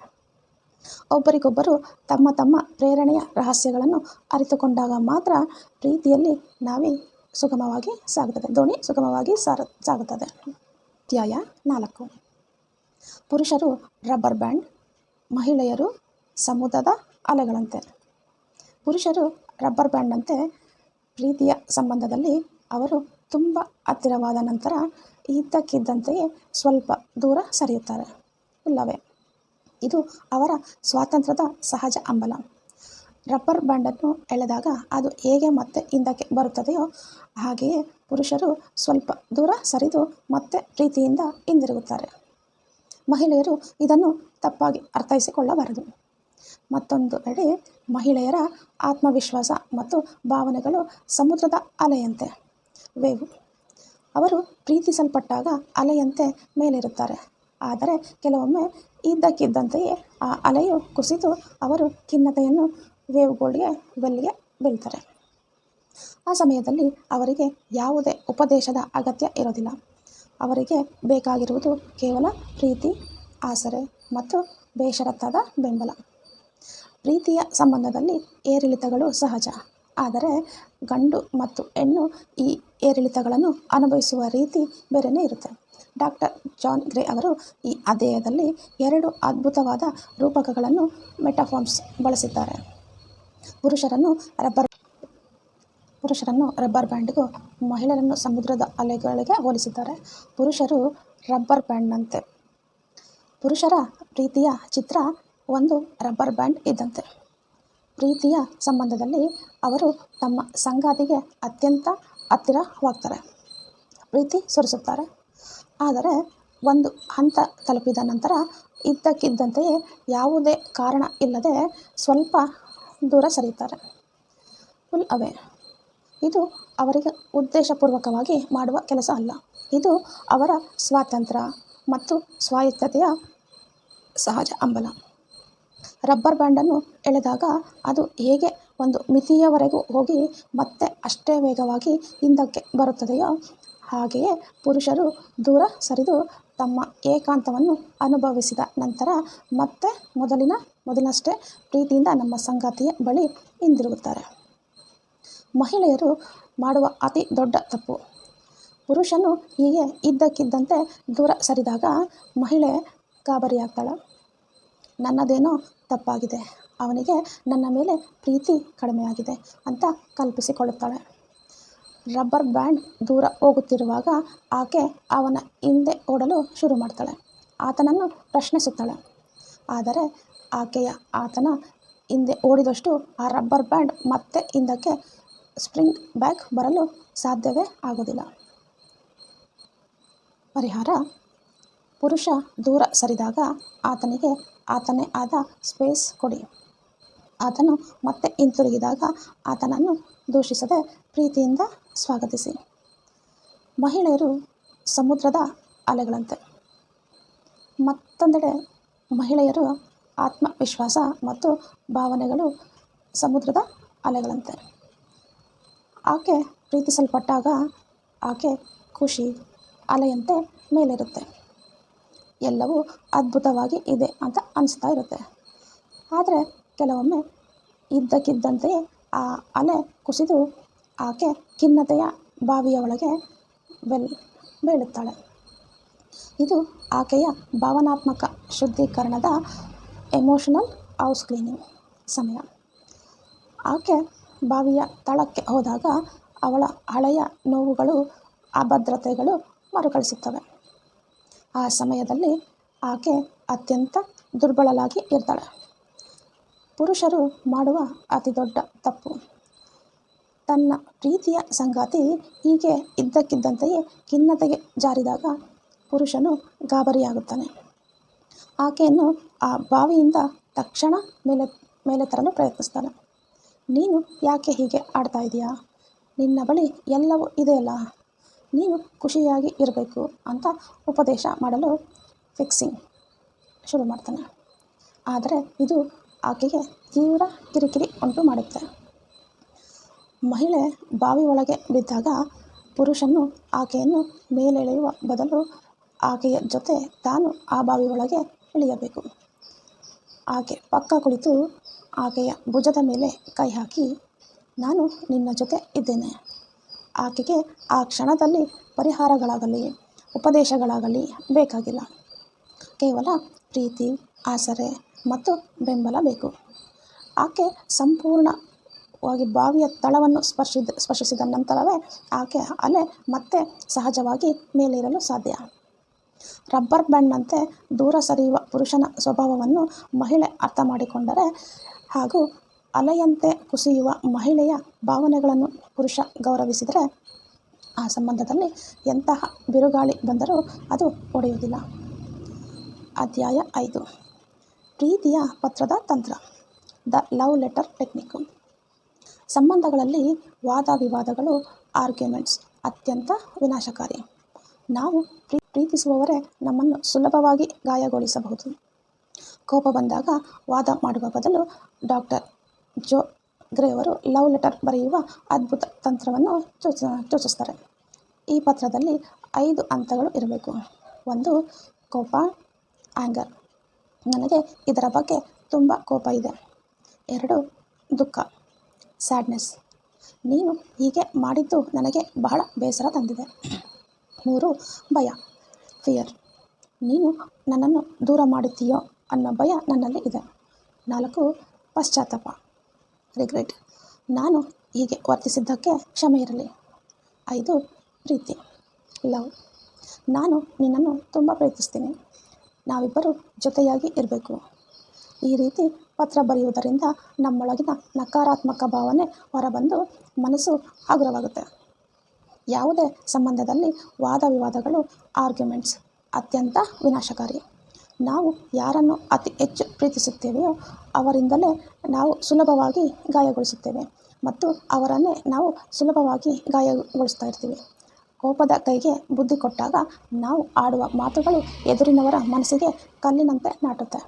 A: ಒಬ್ಬರಿಗೊಬ್ಬರು ತಮ್ಮ ತಮ್ಮ ಪ್ರೇರಣೆಯ ರಹಸ್ಯಗಳನ್ನು ಅರಿತುಕೊಂಡಾಗ ಮಾತ್ರ ಪ್ರೀತಿಯಲ್ಲಿ ದೋಣಿ ಸುಗಮವಾಗಿ ಸಾಗುತ್ತದೆ. ಅಧ್ಯಾಯ 4. ಪುರುಷರು ರಬ್ಬರ್ ಬ್ಯಾಂಡ್, ಮಹಿಳೆಯರು ಸಮುದ್ರದ ಅಲೆಗಳಂತೆ. ಪುರುಷರು ರಬ್ಬರ್ ಬ್ಯಾಂಡ್ನಂತೆ. ಪ್ರೀತಿಯ ಸಂಬಂಧದಲ್ಲಿ ಅವರು ತುಂಬ ಹತ್ತಿರವಾದ ನಂತರ ಇದ್ದಕ್ಕಿದ್ದಂತೆಯೇ ಸ್ವಲ್ಪ ದೂರ ಸರಿಯುತ್ತಾರೆ, ಇಲ್ಲವೇ? ಇದು ಅವರ ಸ್ವಾತಂತ್ರ್ಯದ ಸಹಜ ಹಂಬಲ. ರಬ್ಬರ್ ಬ್ಯಾಂಡನ್ನು ಎಳೆದಾಗ ಅದು ಹೇಗೆ ಮತ್ತೆ ಹಿಂದಕ್ಕೆ ಬರುತ್ತದೆಯೋ ಹಾಗೆಯೇ ಪುರುಷರು ಸ್ವಲ್ಪ ದೂರ ಸರಿದು ಮತ್ತೆ ಪ್ರೀತಿಯಿಂದ ಹಿಂದಿರುಗುತ್ತಾರೆ. ಮಹಿಳೆಯರು ಇದನ್ನು ತಪ್ಪಾಗಿ ಅರ್ಥೈಸಿಕೊಳ್ಳಬಾರದು. ಮತ್ತೊಂದು ಎಡೆ ಮಹಿಳೆಯರ ಆತ್ಮವಿಶ್ವಾಸ ಮತ್ತು ಭಾವನೆಗಳು ಸಮುದ್ರದ ಅಲೆಯಂತೆ, ವೇವ್. ಅವರು ಪ್ರೀತಿಸಲ್ಪಟ್ಟಾಗ ಅಲೆಯಂತೆ ಮೇಲಿರುತ್ತಾರೆ. ಆದರೆ ಕೆಲವೊಮ್ಮೆ ಇದ್ದಕ್ಕಿದ್ದಂತೆಯೇ ಆ ಅಲೆಯು ಕುಸಿದು ಅವರು ಖಿನ್ನತೆಯನ್ನು ವೆಲ್ಗೆ ಬೀಳ್ತಾರೆ. ಆ ಸಮಯದಲ್ಲಿ ಅವರಿಗೆ ಯಾವುದೇ ಉಪದೇಶದ ಅಗತ್ಯ ಇರೋದಿಲ್ಲ. ಅವರಿಗೆ ಬೇಕಾಗಿರುವುದು ಕೇವಲ ಪ್ರೀತಿ, ಆಸರೆ ಮತ್ತು ಬೇಷರತ್ತಾದ ಬೆಂಬಲ. ಪ್ರೀತಿಯ ಸಂಬಂಧದಲ್ಲಿ ಏರಿಳಿತಗಳು ಸಹಜ. ಆದರೆ ಗಂಡು ಮತ್ತು ಹೆಣ್ಣು ಈ ಏರಿಳಿತಗಳನ್ನು ಅನುಭವಿಸುವ ರೀತಿ ಬೇರೆಯೇ ಇರುತ್ತೆ. ಡಾಕ್ಟರ್ ಜಾನ್ ಗ್ರೇ ಅವರು ಈ ಅಧ್ಯಾಯದಲ್ಲಿ 2 ಅದ್ಭುತವಾದ ರೂಪಕಗಳನ್ನು ಮೆಟಾಫಾರ್ಸ್ ಬಳಸಿದ್ದಾರೆ. ಪುರುಷರನ್ನು ರಬ್ಬರ್ ಬ್ಯಾಂಡ್ಗೂ ಮಹಿಳೆಯರನ್ನು ಸಮುದ್ರದ ಅಲೆಗಳಿಗೆ ಹೋಲಿಸಿದ್ದಾರೆ. ಪುರುಷರು ರಬ್ಬರ್ ಬ್ಯಾಂಡ್ನಂತೆ. ಪುರುಷರ ಪ್ರೀತಿಯ ಚಿತ್ರ ಒಂದು ರಬ್ಬರ್ ಬ್ಯಾಂಡ್ ಇದ್ದಂತೆ. ಪ್ರೀತಿಯ ಸಂಬಂಧದಲ್ಲಿ ಅವರು ತಮ್ಮ ಸಂಗಾತಿಗೆ ಅತ್ಯಂತ ಹತ್ತಿರವಾಗ್ತಾರೆ, ಪ್ರೀತಿ ಸುರಿಸುತ್ತಾರೆ. ಆದರೆ ಒಂದು ಹಂತ ತಲುಪಿದ ನಂತರ ಇದ್ದಕ್ಕಿದ್ದಂತೆಯೇ ಯಾವುದೇ ಕಾರಣ ಇಲ್ಲದೆ ಸ್ವಲ್ಪ ದೂರ ಸರಿಯುತ್ತಾರೆ, ಪುಲ್ ಅವೇ. ಇದು ಅವರಿಗೆ ಉದ್ದೇಶಪೂರ್ವಕವಾಗಿ ಮಾಡುವ ಕೆಲಸ ಅಲ್ಲ. ಇದು ಅವರ ಸ್ವಾತಂತ್ರ್ಯ ಮತ್ತು ಸ್ವಾಯತ್ತತೆಯ ಸಹಜ ಹಂಬಲ. ರಬ್ಬರ್ ಬ್ಯಾಂಡನ್ನು ಎಳೆದಾಗ ಅದು ಹೇಗೆ ಒಂದು ಮಿತಿಯವರೆಗೂ ಹೋಗಿ ಮತ್ತೆ ಅಷ್ಟೇ ವೇಗವಾಗಿ ಹಿಂದಕ್ಕೆ ಬರುತ್ತದೆಯೋ ಹಾಗೆಯೇ ಪುರುಷರು ದೂರ ಸರಿದು ತಮ್ಮ ಏಕಾಂತವನ್ನು ಅನುಭವಿಸಿದ ನಂತರ ಮತ್ತೆ ಮೊದಲಿನಷ್ಟೇ ಪ್ರೀತಿಯಿಂದ ನಮ್ಮ ಸಂಗಾತಿಯ ಬಳಿ ಹಿಂದಿರುಗುತ್ತಾರೆ. ಮಹಿಳೆಯರು ಮಾಡುವ ಅತಿ ದೊಡ್ಡ ತಪ್ಪು. ಪುರುಷನು ಹೀಗೆ ಇದ್ದಕ್ಕಿದ್ದಂತೆ ದೂರ ಸರಿದಾಗ ಮಹಿಳೆ ಗಾಬರಿಯಾಗ್ತಾಳೆ. ನನ್ನದೇನೋ ತಪ್ಪಾಗಿದೆ, ಅವನಿಗೆ ನನ್ನ ಮೇಲೆ ಪ್ರೀತಿ ಕಡಿಮೆಯಾಗಿದೆ ಅಂತ ಕಲ್ಪಿಸಿಕೊಳ್ಳುತ್ತಾಳೆ. ರಬ್ಬರ್ ಬ್ಯಾಂಡ್ ದೂರ ಹೋಗುತ್ತಿರುವಾಗ ಆಕೆ ಅವನ ಹಿಂದೆ ಓಡಲು ಶುರು ಮಾಡ್ತಾಳೆ, ಆತನನ್ನು ಪ್ರಶ್ನಿಸುತ್ತಾಳೆ. ಆದರೆ ಆತನ ಹಿಂದೆ ಓಡಿದಷ್ಟು ಆ ರಬ್ಬರ್ ಬ್ಯಾಂಡ್ ಮತ್ತೆ ಹಿಂದಕ್ಕೆ ಸ್ಪ್ರಿಂಗ್ ಬ್ಯಾಕ್ ಬರಲು ಸಾಧ್ಯವೇ ಆಗೋದಿಲ್ಲ. ಪರಿಹಾರ: ಪುರುಷ ದೂರ ಸರಿದಾಗ ಆತನಿಗೆ ಆತನೇ ಆದ ಸ್ಪೇಸ್ ಕೊಡಿ. ಆತನು ಮತ್ತೆ ಹಿಂತಿರುಗಿದಾಗ ಆತನನ್ನು ದೂಷಿಸದೆ ಪ್ರೀತಿಯಿಂದ ಸ್ವಾಗತಿಸಿ. ಮಹಿಳೆಯರು ಸಮುದ್ರದ ಅಲೆಗಳಂತೆ. ಮತ್ತೊಂದೆಡೆ ಮಹಿಳೆಯರ ಆತ್ಮವಿಶ್ವಾಸ ಮತ್ತು ಭಾವನೆಗಳು ಸಮುದ್ರದ ಅಲೆಗಳಂತೆ. ಆಕೆ ಪ್ರೀತಿಸಲ್ಪಟ್ಟಾಗ ಆಕೆ ಖುಷಿ ಅಲೆಯಂತೆ ಮೇಲಿರುತ್ತೆ. ಎಲ್ಲವೂ ಅದ್ಭುತವಾಗಿ ಇದೆ ಅಂತ ಅನಿಸ್ತಾ ಇರುತ್ತೆ. ಆದರೆ ಕೆಲವೊಮ್ಮೆ ಇದ್ದಕ್ಕಿದ್ದಂತೆಯೇ ಆ ಅಲೆ ಕುಸಿದು ಆಕೆ ಖಿನ್ನತೆಯ ಬಾವಿಯ ಒಳಗೆ ಬೀಳುತ್ತಾಳೆ. ಇದು ಆಕೆಯ ಭಾವನಾತ್ಮಕ ಶುದ್ಧೀಕರಣದ ಎಮೋಷನಲ್ ಹೌಸ್ ಕ್ಲೀನಿಂಗ್ ಸಮಯ. ಆಕೆ ಬಾವಿಯ ತಳಕ್ಕೆ ಹೋದಾಗ ಅವಳ ಹಳೆಯ ನೋವುಗಳು, ಅಭದ್ರತೆಗಳು ಮರುಕಳಿಸುತ್ತವೆ. ಆ ಸಮಯದಲ್ಲಿ ಆಕೆ ಅತ್ಯಂತ ದುರ್ಬಲಳಾಗಿ ಇರ್ತಾಳೆ. ಪುರುಷರು ಮಾಡುವ ಅತಿ ದೊಡ್ಡ ತಪ್ಪು. ತನ್ನ ಪ್ರೀತಿಯ ಸಂಗಾತಿ ಹೀಗೆ ಇದ್ದಕ್ಕಿದ್ದಂತೆಯೇ ಖಿನ್ನತೆಗೆ ಜಾರಿದಾಗ ಪುರುಷನು ಗಾಬರಿಯಾಗುತ್ತಾನೆ. ಆಕೆಯನ್ನು ಆ ಬಾವಿಯಿಂದ ತಕ್ಷಣ ಮೇಲೆ ತರಲು ಪ್ರಯತ್ನಿಸ್ತಾನೆ. ನೀನು ಯಾಕೆ ಹೀಗೆ ಆಡ್ತಾ ಇದೀಯಾ? ನಿನ್ನ ಬಳಿ ಎಲ್ಲವೂ ಇದೆಯಲ್ಲ, ನೀನು ಖುಷಿಯಾಗಿ ಇರಬೇಕು ಅಂತ ಉಪದೇಶ ಮಾಡಲು ಫಿಕ್ಸಿಂಗ್ ಶುರು ಮಾಡ್ತಾನೆ. ಆದರೆ ಇದು ಆಕೆಗೆ ತೀವ್ರ ಕಿರಿಕಿರಿ ಉಂಟು ಮಾಡುತ್ತೆ. ಮಹಿಳೆ ಬಾವಿ ಒಳಗೆ ಬಿದ್ದಾಗ ಪುರುಷನು ಆಕೆಯನ್ನು ಮೇಲೆಳೆಯುವ ಬದಲು ಆಕೆಯ ಜೊತೆ ತಾನು ಆ ಬಾವಿ ಒಳಗೆ ಇಳಿಯಬೇಕು. ಆಕೆ ಪಕ್ಕ ಕುಳಿತು ಆಕೆಯ ಭುಜದ ಮೇಲೆ ಕೈ ಹಾಕಿ, ನಾನು ನಿನ್ನ ಜೊತೆ ಇದ್ದೇನೆ. ಆಕೆಗೆ ಆ ಕ್ಷಣದಲ್ಲಿ ಪರಿಹಾರಗಳಾಗಲಿ ಉಪದೇಶಗಳಾಗಲಿ ಬೇಕಾಗಿಲ್ಲ. ಕೇವಲ ಪ್ರೀತಿ, ಆಸರೆ ಮತ್ತು ಬೆಂಬಲ ಬೇಕು. ಆಕೆ ಸಂಪೂರ್ಣವಾಗಿ ಬಾವಿಯ ತಳವನ್ನು ಸ್ಪರ್ಶಿಸಿದ ನಂತರವೇ ಆಕೆ ಅಲೆ ಮತ್ತೆ ಸಹಜವಾಗಿ ಮೇಲೇರಲು ಸಾಧ್ಯ. ರಬ್ಬರ್ ಬ್ಯಾಂಡ್ನಂತೆ ದೂರ ಸರಿಯುವ ಪುರುಷನ ಸ್ವಭಾವವನ್ನು ಮಹಿಳೆ ಅರ್ಥ ಮಾಡಿಕೊಂಡರೆ ಹಾಗೂ ಅಲೆಯಂತೆ ಕುಸಿಯುವ ಮಹಿಳೆಯ ಭಾವನೆಗಳನ್ನು ಪುರುಷ ಗೌರವಿಸಿದರೆ ಆ ಸಂಬಂಧದಲ್ಲಿ ಎಂತಹ ಬಿರುಗಾಳಿ ಬಂದರೂ ಅದು ಒಡೆಯುವುದಿಲ್ಲ. ಅಧ್ಯಾಯ 5. ಪ್ರೀತಿಯ ಪತ್ರದ ತಂತ್ರ, ದ ಲವ್ ಲೆಟರ್ ಟೆಕ್ನಿಕ್. ಸಂಬಂಧಗಳಲ್ಲಿ ವಾದ ವಿವಾದಗಳು, ಆರ್ಗ್ಯುಮೆಂಟ್ಸ್ ಅತ್ಯಂತ ವಿನಾಶಕಾರಿ. ನಾವು ಪ್ರೀತಿಸುವವರೇ ನಮ್ಮನ್ನು ಸುಲಭವಾಗಿ ಗಾಯಗೊಳಿಸಬಹುದು. ಕೋಪ ಬಂದಾಗ ವಾದ ಮಾಡುವ ಬದಲು ಡಾಕ್ಟರ್ ಜೋ ಗ್ರೇವರು ಲವ್ ಲೆಟರ್ ಬರೆಯುವ ಅದ್ಭುತ ತಂತ್ರವನ್ನು ಸೂಚಿಸ್ತಾರೆ. ಈ ಪತ್ರದಲ್ಲಿ 5 ಹಂತಗಳು ಇರಬೇಕು. 1. ಕೋಪ, ಆ್ಯಂಗರ್, ನನಗೆ ಇದರ ಬಗ್ಗೆ ತುಂಬ ಕೋಪ ಇದೆ. 2. ದುಃಖ, ಸ್ಯಾಡ್ನೆಸ್, ನೀನು ಹೀಗೆ ಮಾಡಿದ್ದು ನನಗೆ ಬಹಳ ಬೇಸರ ತಂದಿದೆ. 3. ಭಯ, ಫಿಯರ್, ನೀನು ನನ್ನನ್ನು ದೂರ ಮಾಡುತ್ತೀಯೋ ಅನ್ನೋ ಭಯ ನನ್ನಲ್ಲಿ ಇದೆ. 4. ಪಶ್ಚಾತ್ತಾಪ, ರಿಗ್ರೆಟ್, ನಾನು ಹೀಗೆ ವರ್ತಿಸಿದ್ದಕ್ಕೆ ಕ್ಷಮೆ ಇರಲಿ. 5. ಪ್ರೀತಿ, ಲವ್, ನಾನು ನಿನ್ನನ್ನು ತುಂಬ ಪ್ರೀತಿಸ್ತೀನಿ, ನಾವಿಬ್ಬರು ಜೊತೆಯಾಗಿ ಇರಬೇಕು. ಈ ರೀತಿ ಪತ್ರ ಬರೆಯುವುದರಿಂದ ನಮ್ಮೊಳಗಿನ ನಕಾರಾತ್ಮಕ ಭಾವನೆ ಹೊರಬಂದು ಮನಸ್ಸು ಹಗುರವಾಗುತ್ತೆ. ಯಾವುದೇ ಸಂಬಂಧದಲ್ಲಿ ವಾದ ವಿವಾದಗಳು, ಆರ್ಗ್ಯುಮೆಂಟ್ಸ್ ಅತ್ಯಂತ ವಿನಾಶಕಾರಿ. ನಾವು ಯಾರನ್ನು ಅತಿ ಹೆಚ್ಚು ಪ್ರೀತಿಸುತ್ತೇವೆಯೋ ಅವರಿಂದಲೇ ನಾವು ಸುಲಭವಾಗಿ ಗಾಯಗೊಳಿಸುತ್ತೇವೆ ಮತ್ತು ಅವರನ್ನೇ ನಾವು ಸುಲಭವಾಗಿ ಗಾಯಗೊಳಿಸ್ತಾ ಇರ್ತೀವಿ. ಕೋಪದ ಕೈಗೆ ಬುದ್ಧಿ ಕೊಟ್ಟಾಗ ನಾವು ಆಡುವ ಮಾತುಗಳು ಎದುರಿನವರ ಮನಸ್ಸಿಗೆ ಕಲ್ಲಿನಂತೆ ನಾಟುತ್ತೆ.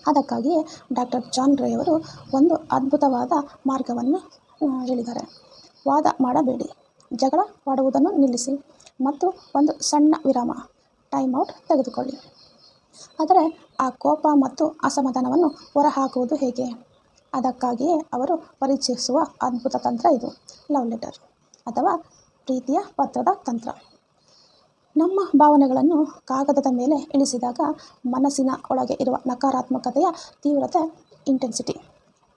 A: ಅದಕ್ಕಾಗಿಯೇ ಡಾಕ್ಟರ್ ಜಾನ್ ಗ್ರೇಯವರು ಒಂದು ಅದ್ಭುತವಾದ ಮಾರ್ಗವನ್ನು ಹೇಳಿದ್ದಾರೆ. ವಾದ ಮಾಡಬೇಡಿ, ಜಗಳವಾಡುವುದನ್ನು ನಿಲ್ಲಿಸಿ ಮತ್ತು ಒಂದು ಸಣ್ಣ ವಿರಾಮ, ಟೈಮ್ ಔಟ್ ತೆಗೆದುಕೊಳ್ಳಿ. ಆದರೆ ಆ ಕೋಪ ಮತ್ತು ಅಸಮಾಧಾನವನ್ನು ಹೊರಹಾಕುವುದು ಹೇಗೆ? ಅದಕ್ಕಾಗಿಯೇ ಅವರು ಪರಿಚಯಿಸುವ ಅದ್ಭುತ ತಂತ್ರ ಇದು, ಲವ್ ಲೆಟರ್ ಅಥವಾ ಪ್ರೀತಿಯ ಪತ್ರದ ತಂತ್ರ. ನಮ್ಮ ಭಾವನೆಗಳನ್ನು ಕಾಗದದ ಮೇಲೆ ಇಳಿಸಿದಾಗ ಮನಸ್ಸಿನ ಒಳಗೆ ಇರುವ ನಕಾರಾತ್ಮಕತೆಯ ತೀವ್ರತೆ, ಇಂಟೆನ್ಸಿಟಿ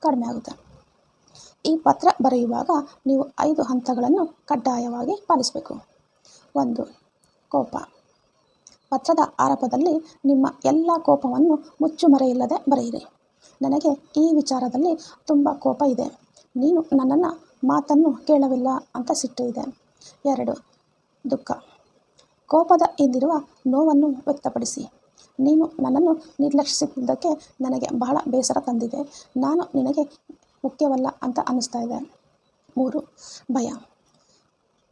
A: ಕಡಿಮೆ ಆಗುತ್ತೆ. ಈ ಪತ್ರ ಬರೆಯುವಾಗ ನೀವು 5 ಹಂತಗಳನ್ನು ಕಡ್ಡಾಯವಾಗಿ ಪಾಲಿಸಬೇಕು. 1. ಕೋಪ. ಪತ್ರದ ಆರಂಭದಲ್ಲಿ ನಿಮ್ಮ ಎಲ್ಲ ಕೋಪವನ್ನು ಮುಚ್ಚುಮರೆಯಿಲ್ಲದೆ ಬರೆಯಿರಿ. ನನಗೆ ಈ ವಿಚಾರದಲ್ಲಿ ತುಂಬ ಕೋಪ ಇದೆ, ನೀನು ನನ್ನನ್ನು ಮಾತನ್ನು ಕೇಳವಿಲ್ಲ ಅಂತ ಸಿಟ್ಟು ಇದೆ. 2. ದುಃಖ. ಕೋಪದ ಹಿಂದಿರುವ ನೋವನ್ನು ವ್ಯಕ್ತಪಡಿಸಿ. ನೀನು ನನ್ನನ್ನು ನಿರ್ಲಕ್ಷಿಸಿದ್ದಕ್ಕೆ ನನಗೆ ಬಹಳ ಬೇಸರ ತಂದಿದೆ, ನಾನು ನಿನಗೆ ಮುಖ್ಯವಲ್ಲ ಅಂತ ಅನ್ನಿಸ್ತಾ ಇದೆ. 3. ಭಯ.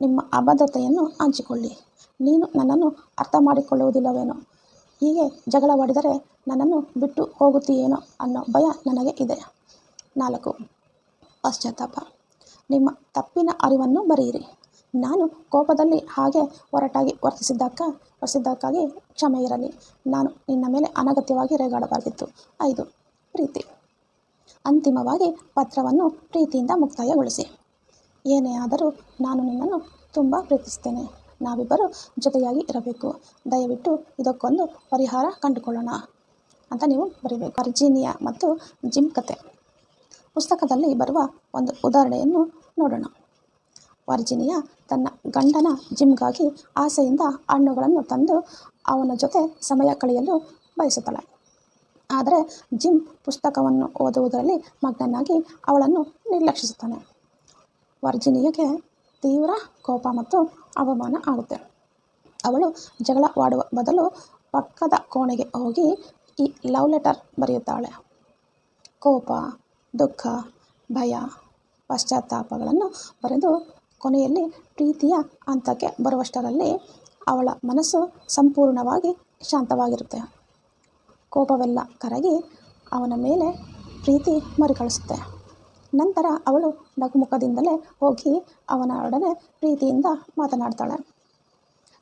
A: ನಿಮ್ಮ ಅಭದ್ರತೆಯನ್ನು ಹಂಚಿಕೊಳ್ಳಿ. ನೀನು ನನ್ನನ್ನು ಅರ್ಥ ಮಾಡಿಕೊಳ್ಳುವುದಿಲ್ಲವೇನೋ, ಹೀಗೆ ಜಗಳವಾಡಿದರೆ ನನ್ನನ್ನು ಬಿಟ್ಟು ಹೋಗುತ್ತೀಯೇನೋ ಅನ್ನೋ ಭಯ ನನಗೆ ಇದೆ. 4. ಪಶ್ಚಾತ್ತಾಪ. ನಿಮ್ಮ ತಪ್ಪಿನ ಅರಿವನ್ನು ಬರೆಯಿರಿ. ನಾನು ಕೋಪದಲ್ಲಿ ಹಾಗೆ ಒರಟಾಗಿ ವರ್ತಿಸಿದ್ದಕ್ಕಾಗಿ ಕ್ಷಮೆ ಇರಲಿ, ನಾನು ನಿನ್ನ ಮೇಲೆ ಅನಗತ್ಯವಾಗಿ ರೇಗಾಡಬಾರದಿತ್ತು. 5. ಪ್ರೀತಿ. ಅಂತಿಮವಾಗಿ ಪತ್ರವನ್ನು ಪ್ರೀತಿಯಿಂದ ಮುಕ್ತಾಯಗೊಳಿಸಿ. ಏನೇ ಆದರೂ ನಾನು ನಿನ್ನನ್ನು ತುಂಬ ಪ್ರೀತಿಸ್ತೇನೆ, ನಾವಿಬ್ಬರು ಜೊತೆಯಾಗಿ ಇರಬೇಕು, ದಯವಿಟ್ಟು ಇದಕ್ಕೊಂದು ಪರಿಹಾರ ಕಂಡುಕೊಳ್ಳೋಣ ಅಂತ ನೀವು ಬರೀಬೇಕು. ವರ್ಜೀನಿಯಾ ಮತ್ತು ಜಿಮ್ ಕತೆ. ಪುಸ್ತಕದಲ್ಲಿ ಬರುವ ಒಂದು ಉದಾಹರಣೆಯನ್ನು ನೋಡೋಣ. ವರ್ಜೀನಿಯಾ ತನ್ನ ಗಂಡನ ಜಿಮ್ಗಾಗಿ ಆಸೆಯಿಂದ ಹಣ್ಣುಗಳನ್ನು ತಂದು ಅವನ ಜೊತೆ ಸಮಯ ಕಳೆಯಲು ಬಯಸುತ್ತಾಳೆ. ಆದರೆ ಜಿಮ್ ಪುಸ್ತಕವನ್ನು ಓದುವುದರಲ್ಲಿ ಮಗ್ನನಾಗಿ ಅವಳನ್ನು ನಿರ್ಲಕ್ಷಿಸುತ್ತಾನೆ. ವರ್ಜೀನಿಯಾಗೆ ತೀವ್ರ ಕೋಪ ಮತ್ತು ಅವಮಾನ ಆಗುತ್ತೆ. ಅವಳು ಜಗಳವಾಡುವ ಬದಲು ಪಕ್ಕದ ಕೋಣೆಗೆ ಹೋಗಿ ಈ ಲವ್ ಲೆಟರ್ ಬರೆಯುತ್ತಾಳೆ. ಕೋಪ, ದುಃಖ, ಭಯ, ಪಶ್ಚಾತ್ತಾಪಗಳನ್ನು ಬರೆದು ಕೊನೆಯಲ್ಲಿ ಪ್ರೀತಿಯ ಹಂತಕ್ಕೆ ಬರುವಷ್ಟರಲ್ಲಿ ಅವಳ ಮನಸ್ಸು ಸಂಪೂರ್ಣವಾಗಿ ಶಾಂತವಾಗಿರುತ್ತೆ. ಕೋಪವೆಲ್ಲ ಕರಗಿ ಅವನ ಮೇಲೆ ಪ್ರೀತಿ ಮರುಕಳಿಸುತ್ತೆ. ನಂತರ ಅವಳು ನಗುಮುಖದಿಂದಲೇ ಹೋಗಿ ಅವನೊಡನೆ ಪ್ರೀತಿಯಿಂದ ಮಾತನಾಡ್ತಾಳೆ.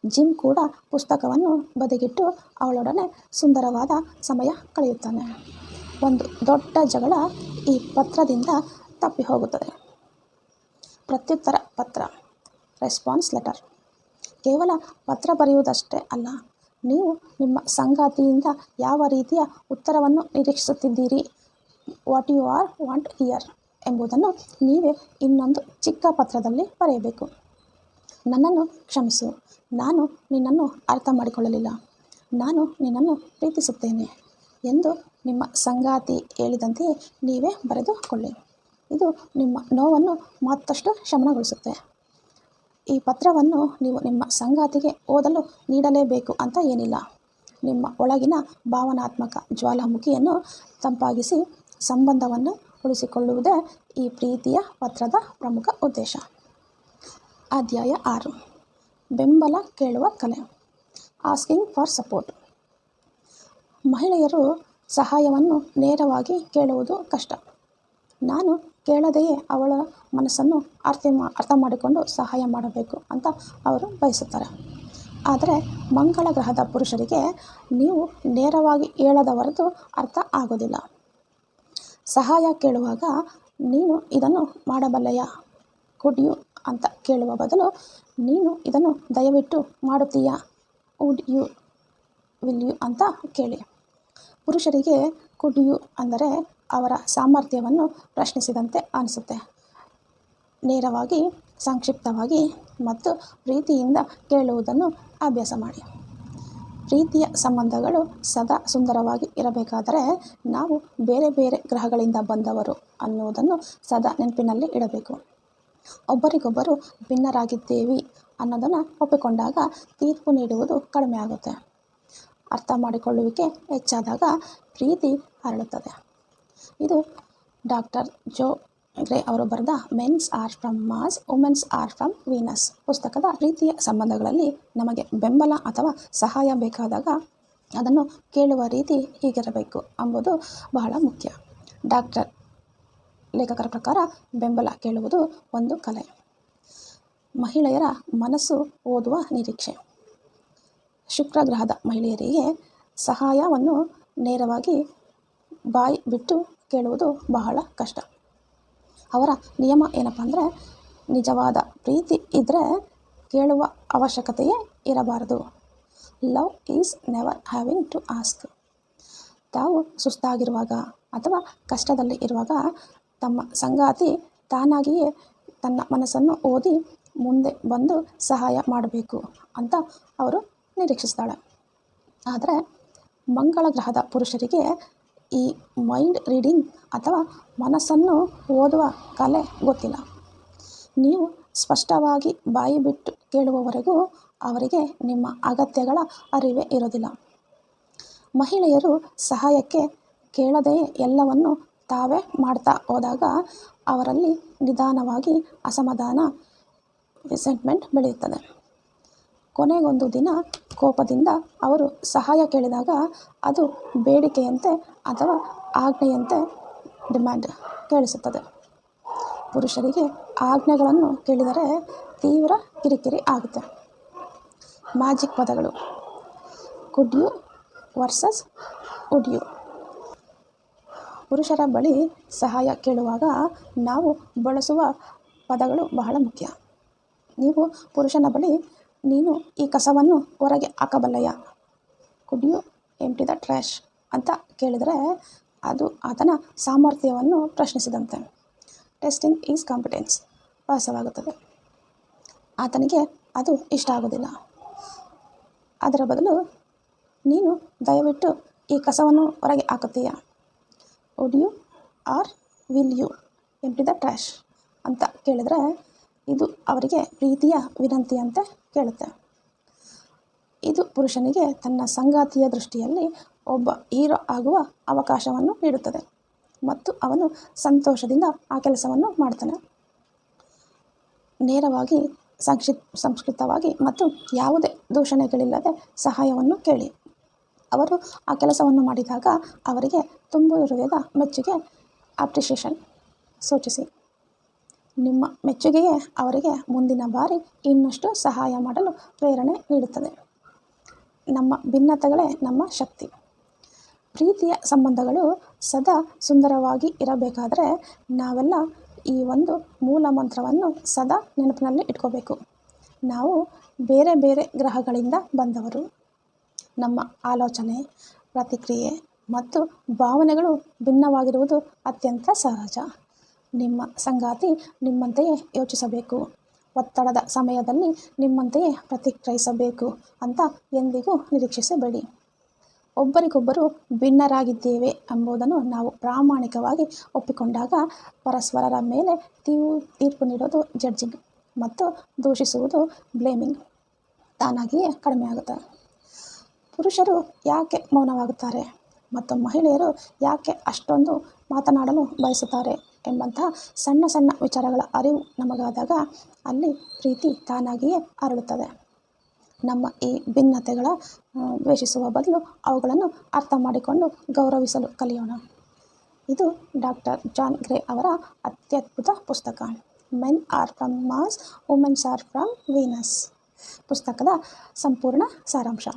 A: ಜಿಮ್ ಕೂಡ ಪುಸ್ತಕವನ್ನು ಬದಿಗಿಟ್ಟು ಅವಳೊಡನೆ ಸುಂದರವಾದ ಸಮಯ ಕಳೆಯುತ್ತಾನೆ. ಒಂದು ದೊಡ್ಡ ಜಗಳ ಈ ಪತ್ರದಿಂದ ತಪ್ಪಿ ಹೋಗುತ್ತದೆ. ಪ್ರತ್ಯುತ್ತರ ಪತ್ರ, ರೆಸ್ಪಾನ್ಸ್ ಲೆಟರ್. ಕೇವಲ ಪತ್ರ ಬರೆಯುವುದಷ್ಟೇ ಅಲ್ಲ, ನೀವು ನಿಮ್ಮ ಸಂಗಾತಿಯಿಂದ ಯಾವ ರೀತಿಯ ಉತ್ತರವನ್ನು ನಿರೀಕ್ಷಿಸುತ್ತಿದ್ದೀರಿ, what you are want hear ಎಂಬುದನ್ನು ನೀವೇ ಇನ್ನೊಂದು ಚಿಕ್ಕ ಪತ್ರದಲ್ಲಿ ಬರೆಯಬೇಕು. ನನ್ನನ್ನು ಕ್ಷಮಿಸು, ನಾನು ನಿನ್ನನ್ನು ಅರ್ಥ ಮಾಡಿಕೊಳ್ಳಲಿಲ್ಲ, ನಾನು ನಿನ್ನನ್ನು ಪ್ರೀತಿಸುತ್ತೇನೆ ಎಂದು ನಿಮ್ಮ ಸಂಗಾತಿ ಹೇಳಿದಂತೆಯೇ ನೀವೇ ಬರೆದುಕೊಳ್ಳಿ. ಇದು ನಿಮ್ಮ ನೋವನ್ನು ಮತ್ತಷ್ಟು ಶಮನಗೊಳಿಸುತ್ತೆ. ಈ ಪತ್ರವನ್ನು ನೀವು ನಿಮ್ಮ ಸಂಗಾತಿಗೆ ಓದಲು ನೀಡಲೇಬೇಕು ಅಂತ ಏನಿಲ್ಲ. ನಿಮ್ಮ ಒಳಗಿನ ಭಾವನಾತ್ಮಕ ಜ್ವಾಲಾಮುಖಿಯನ್ನು ತಂಪಾಗಿಸಿ ಸಂಬಂಧವನ್ನು ಉಳಿಸಿಕೊಳ್ಳುವುದೇ ಈ ಪ್ರೀತಿಯ ಪತ್ರದ ಪ್ರಮುಖ ಉದ್ದೇಶ. ಅಧ್ಯಾಯ 6. ಬೆಂಬಲ ಕೇಳುವ ಕಲೆ, ಆಸ್ಕಿಂಗ್ ಫಾರ್ ಸಪೋರ್ಟ್. ಮಹಿಳೆಯರು ಸಹಾಯವನ್ನು ನೇರವಾಗಿ ಕೇಳುವುದು ಕಷ್ಟ. ನಾನು ಕೇಳದೆಯೇ ಅವಳ ಮನಸ್ಸನ್ನು ಅರ್ಥ ಮಾಡಿಕೊಂಡು ಸಹಾಯ ಮಾಡಬೇಕು ಅಂತ ಅವರು ಬಯಸುತ್ತಾರೆ. ಆದರೆ ಮಂಗಳ ಗ್ರಹದ ಪುರುಷರಿಗೆ ನೀವು ನೇರವಾಗಿ ಹೇಳದ ಹೊರತು ಅರ್ಥ ಆಗೋದಿಲ್ಲ. ಸಹಾಯ ಕೇಳುವಾಗ ನೀನು ಇದನ್ನು ಮಾಡಬಲ್ಲೆಯಾ, ಕುಡ್ ಯು ಅಂತ ಕೇಳುವ ಬದಲು ನೀನು ಇದನ್ನು ದಯವಿಟ್ಟು ಮಾಡುತ್ತೀಯಾ, ವುಡ್ ಯು, ವಿಲ್ ಯು ಅಂತ ಕೇಳಿ. ಪುರುಷರಿಗೆ ಕುಡ್ ಯು ಅಂದರೆ ಅವರ ಸಾಮರ್ಥ್ಯವನ್ನು ಪ್ರಶ್ನಿಸಿದಂತೆ ಅನಿಸುತ್ತೆ. ನೇರವಾಗಿ, ಸಂಕ್ಷಿಪ್ತವಾಗಿ ಮತ್ತು ಪ್ರೀತಿಯಿಂದ ಕೇಳುವುದನ್ನು ಅಭ್ಯಾಸ ಮಾಡಿ. ಪ್ರೀತಿಯ ಸಂಬಂಧಗಳು ಸದಾ ಸುಂದರವಾಗಿ ಇರಬೇಕಾದರೆ ನಾವು ಬೇರೆ ಬೇರೆ ಗ್ರಹಗಳಿಂದ ಬಂದವರು ಅನ್ನುವುದನ್ನು ಸದಾ ನೆನಪಿನಲ್ಲಿ ಇಡಬೇಕು. ಒಬ್ಬರಿಗೊಬ್ಬರು ಭಿನ್ನರಾಗಿದ್ದೇವೆ ಅನ್ನೋದನ್ನು ಒಪ್ಪಿಕೊಂಡಾಗ ತೀರ್ಪು ನೀಡುವುದು ಕಡಿಮೆ ಆಗುತ್ತೆ. ಅರ್ಥ ಮಾಡಿಕೊಳ್ಳುವಿಕೆ ಹೆಚ್ಚಾದಾಗ ಪ್ರೀತಿ ಹರಡುತ್ತದೆ. ಇದು ಡಾಕ್ಟರ್ ಜೋ ಗ್ರೇ ಅವರು ಬರೆದ mens are from Mars, womens are from Venus ಪುಸ್ತಕದ ಪ್ರೀತಿಯ ಸಂಬಂಧಗಳಲ್ಲಿ ನಮಗೆ ಬೆಂಬಲ ಅಥವಾ ಸಹಾಯ ಬೇಕಾದಾಗ ಅದನ್ನು ಕೇಳುವ ರೀತಿ ಹೀಗಿರಬೇಕು ಎಂಬುದು ಬಹಳ ಮುಖ್ಯ. ಲೇಖಕರ ಪ್ರಕಾರ ಬೆಂಬಲ ಕೇಳುವುದು ಒಂದು ಕಲೆ. ಮಹಿಳೆಯರ ಮನಸ್ಸು ಓದುವ ನಿರೀಕ್ಷೆ. ಶುಕ್ರ ಗ್ರಹದ ಮಹಿಳೆಯರಿಗೆ ಸಹಾಯವನ್ನು ನೇರವಾಗಿ ಬಾಯಿ ಬಿಟ್ಟು ಕೇಳುವುದು ಬಹಳ ಕಷ್ಟ. ಅವರ ನಿಯಮ ಏನಪ್ಪ ಅಂದರೆ, ನಿಜವಾದ ಪ್ರೀತಿ ಇದ್ದರೆ ಕೇಳುವ ಅವಶ್ಯಕತೆಯೇ ಇರಬಾರದು. Love is never having to ask. ತಾವು ಸುಸ್ತಾಗಿರುವಾಗ ಅಥವಾ ಕಷ್ಟದಲ್ಲಿ ಇರುವಾಗ ತಮ್ಮ ಸಂಗಾತಿ ತಾನಾಗಿಯೇ ತನ್ನ ಮನಸ್ಸನ್ನು ಓದಿ ಮುಂದೆ ಬಂದು ಸಹಾಯ ಮಾಡಬೇಕು ಅಂತ ಅವರು ನಿರೀಕ್ಷಿಸ್ತಾಳೆ. ಆದರೆ ಮಂಗಳ ಗ್ರಹದ ಪುರುಷರಿಗೆ ಈ ಮೈಂಡ್ ರೀಡಿಂಗ್ ಅಥವಾ ಮನಸ್ಸನ್ನು ಓದುವ ಕಲೆ ಗೊತ್ತಿಲ್ಲ. ನೀವು ಸ್ಪಷ್ಟವಾಗಿ ಬಾಯಿ ಬಿಟ್ಟು ಕೇಳುವವರೆಗೂ ಅವರಿಗೆ ನಿಮ್ಮ ಅಗತ್ಯಗಳ ಅರಿವೇ ಇರೋದಿಲ್ಲ. ಮಹಿಳೆಯರು ಸಹಾಯಕ್ಕೆ ಕೇಳದೆಯೇ ಎಲ್ಲವನ್ನು ತಾವೇ ಮಾಡ್ತಾ ಹೋದಾಗ ಅವರಲ್ಲಿ ನಿಧಾನವಾಗಿ ಅಸಮಾಧಾನ, ರಿಸೆಂಟ್ಮೆಂಟ್ ಬೆಳೆಯುತ್ತದೆ. ಕೊನೆಗೊಂದು ದಿನ ಕೋಪದಿಂದ ಅವರು ಸಹಾಯ ಕೇಳಿದಾಗ ಅದು ಬೇಡಿಕೆಯಂತೆ ಅಥವಾ ಆಜ್ಞೆಯಂತೆ ಡಿಮ್ಯಾಂಡ್ ಕೇಳಿಸುತ್ತದೆ. ಪುರುಷರಿಗೆ ಆಜ್ಞೆಗಳನ್ನು ಕೇಳಿದರೆ ತೀವ್ರ ಕಿರಿಕಿರಿ ಆಗುತ್ತೆ. ಮ್ಯಾಜಿಕ್ ಪದಗಳು, could you versus would you. ಪುರುಷರ ಬಳಿ ಸಹಾಯ ಕೇಳುವಾಗ ನಾವು ಬಳಸುವ ಪದಗಳು ಬಹಳ ಮುಖ್ಯ. ನೀವು ಪುರುಷನ ಬಳಿ ನೀನು ಈ ಕಸವನ್ನು ಹೊರಗೆ ಹಾಕಬಲ್ಲೆಯಾ, could you empty the trash ಅಂತ ಕೇಳಿದರೆ ಅದು ಆತನ ಸಾಮರ್ಥ್ಯವನ್ನು ಪ್ರಶ್ನಿಸಿದಂತೆ. ಟೆಸ್ಟಿಂಗ್ ಈಸ್ ಕಾಂಪಿಟೆನ್ಸ್, ಭಾಸವಾಗುತ್ತದೆ. ಆತನಿಗೆ ಅದು ಇಷ್ಟ ಆಗೋದಿಲ್ಲ. ಅದರ ಬದಲು ನೀನು ದಯವಿಟ್ಟು ಈ ಕಸವನ್ನು ಹೊರಗೆ ಹಾಕುತ್ತೀಯಾ, would you or will you empty the trash ಅಂತ ಕೇಳಿದರೆ ಇದು ಅವರಿಗೆ ಪ್ರೀತಿಯ ವಿನಂತಿಯಂತೆ ಕೇಳುತ್ತೆ. ಇದು ಪುರುಷನಿಗೆ ತನ್ನ ಸಂಗಾತಿಯ ದೃಷ್ಟಿಯಲ್ಲಿ ಒಬ್ಬ ಹೀರೋ ಆಗುವ ಅವಕಾಶವನ್ನು ನೀಡುತ್ತದೆ ಮತ್ತು ಅವನು ಸಂತೋಷದಿಂದ ಆ ಕೆಲಸವನ್ನು ಮಾಡ್ತಾನೆ. ನೇರವಾಗಿ, ಸಂಸ್ಕೃತವಾಗಿ ಮತ್ತು ಯಾವುದೇ ದೂಷಣೆಗಳಿಲ್ಲದೆ ಸಹಾಯವನ್ನು ಕೇಳಿ. ಅವರು ಆ ಕೆಲಸವನ್ನು ಮಾಡಿದಾಗ ಅವರಿಗೆ ತುಂಬ ಹೃದಯದ ಮೆಚ್ಚುಗೆ, ಅಪ್ರಿಷಿಯೇಷನ್ ಸೂಚಿಸಿ. ನಿಮ್ಮ ಮೆಚ್ಚುಗೆಯೇ ಅವರಿಗೆ ಮುಂದಿನ ಬಾರಿ ಇನ್ನಷ್ಟು ಸಹಾಯ ಮಾಡಲು ಪ್ರೇರಣೆ ನೀಡುತ್ತದೆ. ನಮ್ಮ ಭಿನ್ನತೆಗಳೇ ನಮ್ಮ ಶಕ್ತಿ. ಪ್ರೀತಿಯ ಸಂಬಂಧಗಳು ಸದಾ ಸುಂದರವಾಗಿ ಇರಬೇಕಾದರೆ ನಾವೆಲ್ಲ ಈ ಒಂದು ಮೂಲ ಮಂತ್ರವನ್ನು ಸದಾ ನೆನಪಿನಲ್ಲಿ ಇಟ್ಕೋಬೇಕು. ನಾವು ಬೇರೆ ಬೇರೆ ಗ್ರಹಗಳಿಂದ ಬಂದವರು. ನಮ್ಮ ಆಲೋಚನೆ, ಪ್ರತಿಕ್ರಿಯೆ ಮತ್ತು ಭಾವನೆಗಳು ಭಿನ್ನವಾಗಿರುವುದು ಅತ್ಯಂತ ಸಹಜ. ನಿಮ್ಮ ಸಂಗಾತಿ ನಿಮ್ಮಂತೆಯೇ ಯೋಚಿಸಬೇಕು, ಒತ್ತಡದ ಸಮಯದಲ್ಲಿ ನಿಮ್ಮಂತೆಯೇ ಪ್ರತಿಕ್ರಿಯಿಸಬೇಕು ಅಂತ ಎಂದಿಗೂ ನಿರೀಕ್ಷಿಸಬೇಡಿ. ಒಬ್ಬರಿಗೊಬ್ಬರು ಭಿನ್ನರಾಗಿದ್ದೇವೆ ಎಂಬುದನ್ನು ನಾವು ಪ್ರಾಮಾಣಿಕವಾಗಿ ಒಪ್ಪಿಕೊಂಡಾಗ ಪರಸ್ಪರರ ಮೇಲೆ ತೀರ್ಪು ನೀಡೋದು ಜಡ್ಜಿಂಗ್ ಮತ್ತು ದೂಷಿಸುವುದು ಬ್ಲೇಮಿಂಗ್ ತಾನಾಗಿಯೇ ಕಡಿಮೆಯಾಗುತ್ತೆ. ಪುರುಷರು ಯಾಕೆ ಮೌನವಾಗುತ್ತಾರೆ ಮತ್ತು ಮಹಿಳೆಯರು ಯಾಕೆ ಅಷ್ಟೊಂದು ಮಾತನಾಡಲು ಬಯಸುತ್ತಾರೆ ಎಂಬಂತಹ ಸಣ್ಣ ಸಣ್ಣ ವಿಚಾರಗಳ ಅರಿವು ನಮಗಾದಾಗ ಅಲ್ಲಿ ಪ್ರೀತಿ ತಾನಾಗಿಯೇ ಅರಳುತ್ತದೆ. ನಮ್ಮ ಈ ಭಿನ್ನತೆಗಳ ದ್ವೇಷಿಸುವ ಬದಲು ಅವುಗಳನ್ನು ಅರ್ಥ ಮಾಡಿಕೊಂಡು ಗೌರವಿಸಲು ಕಲಿಯೋಣ. ಇದು ಡಾಕ್ಟರ್ ಜಾನ್ ಗ್ರೇ ಅವರ ಅತ್ಯದ್ಭುತ ಪುಸ್ತಕ men are from Mars, womens are from Venus ಪುಸ್ತಕದ ಸಂಪೂರ್ಣ ಸಾರಾಂಶ.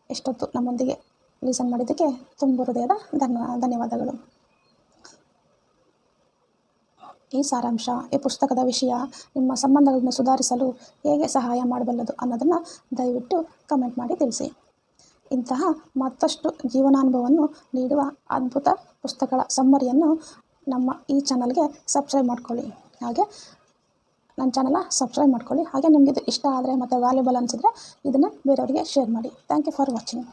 A: ಎಷ್ಟೊತ್ತು ನಮ್ಮೊಂದಿಗೆ ಲಿಸನ್ ಮಾಡಿದ್ದಕ್ಕೆ ತುಂಬ ಹೃದಯದ ಧನ್ಯವಾದಗಳು. ಈ ಸಾರಾಂಶ, ಈ ಪುಸ್ತಕದ ವಿಷಯ ನಿಮ್ಮ ಸಂಬಂಧಗಳನ್ನು ಸುಧಾರಿಸಲು ಹೇಗೆ ಸಹಾಯ ಮಾಡಬಲ್ಲದು ಅನ್ನೋದನ್ನು ದಯವಿಟ್ಟು ಕಮೆಂಟ್ ಮಾಡಿ ತಿಳಿಸಿ. ಇಂತಹ ಮತ್ತಷ್ಟು ಜೀವನಾನುಭವವನ್ನು ನೀಡುವ ಅದ್ಭುತ ಪುಸ್ತಕಗಳ ಸಮ್ಮರಿಯನ್ನು ನಮ್ಮ ಈ ಚಾನಲ್ಗೆ ಸಬ್ಸ್ಕ್ರೈಬ್ ಮಾಡ್ಕೊಳ್ಳಿ. ಹಾಗೆ ನನ್ನ ಚಾನಲ್ನ ಸಬ್ಸ್ಕ್ರೈಬ್ ಮಾಡ್ಕೊಳ್ಳಿ. ಹಾಗೆ ನಿಮಗೆ ಇದು ಇಷ್ಟ ಆದರೆ ಮತ್ತು ವ್ಯಾಲ್ಯೂಬಲ್ ಅನಿಸಿದ್ರೆ ಇದನ್ನು ಬೇರೆಯವರಿಗೆ ಶೇರ್ ಮಾಡಿ. Thank you for watching.